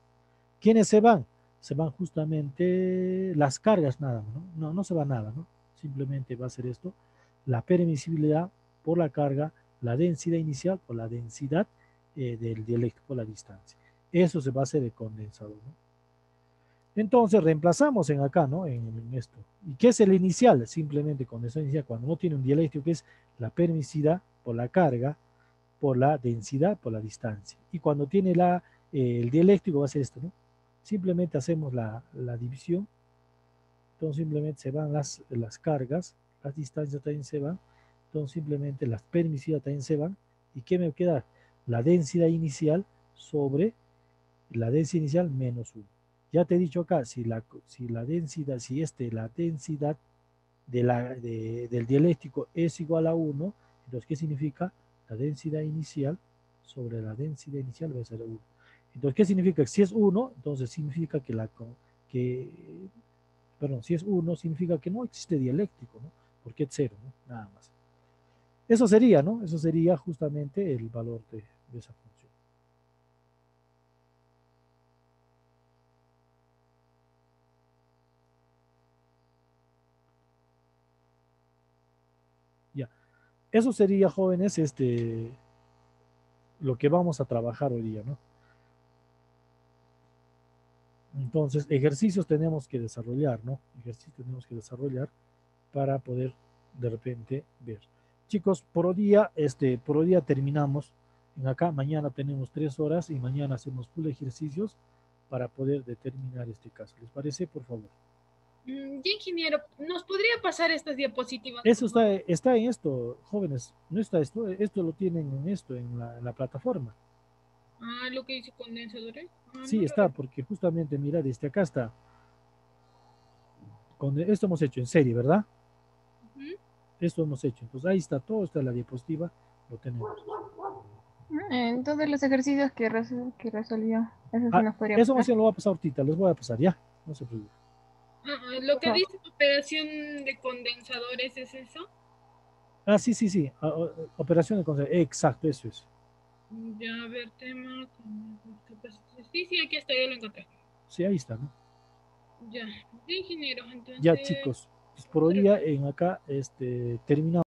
¿Quiénes se van? Se van justamente las cargas nada más, ¿no? No se va nada, ¿no? Simplemente va a ser esto. La permisibilidad por la carga, la densidad inicial por la densidad del dieléctrico por la distancia. Eso se va a hacer el condensador, ¿no? Entonces reemplazamos en acá, ¿no? En esto. ¿Y qué es el inicial? Simplemente condensador inicial cuando no tiene un dieléctrico, que es la permisividad por la carga, por la densidad, por la distancia. Y cuando tiene el dieléctrico va a ser esto, ¿no? Simplemente hacemos la división. Entonces simplemente se van las cargas, las distancias también se van, entonces simplemente las permisivas también se van, ¿y qué me queda? La densidad inicial sobre la densidad inicial menos 1. Ya te he dicho acá, si la densidad, la densidad del dieléctrico es igual a 1, entonces, ¿qué significa? La densidad inicial sobre la densidad inicial va a ser 1. Entonces, ¿qué significa? Si es 1, entonces significa si es 1, significa que no existe dieléctrico, ¿no? Porque es 0, ¿no? Nada más. Eso sería, ¿no? Eso sería justamente el valor de esa función. Ya. Eso sería, jóvenes, lo que vamos a trabajar hoy día, ¿no? Entonces, ejercicios tenemos que desarrollar, ¿no? Ejercicios tenemos que desarrollar para poder de repente ver. Chicos, por día terminamos en acá. Mañana tenemos 3 horas y mañana hacemos full ejercicios para poder determinar este caso. ¿Les parece, por favor? Ya, ingeniero, ¿nos podría pasar estas diapositivas? Eso está en esto, jóvenes. No está esto lo tienen en la plataforma. Ah, lo que dice condensadores. Sí, está, porque justamente, mira, desde acá está. Esto hemos hecho en serie, ¿verdad? Esto hemos hecho. Entonces ahí está, todo está en la diapositiva, lo tenemos. En todos los ejercicios que resolvió, eso sí nos podría Eso pasar. lo voy a pasar ahorita, les voy a pasar, ya, no se preocupen. Lo que dice operación de condensadores, ¿es eso? Sí. Operación de condensador. Exacto, eso es. Ya, a ver, tema. Sí, aquí está, ya lo encontré. Sí, ahí está, ¿no? Ya, ingeniero, entonces. Ya, chicos, pues por hoy día en acá terminamos.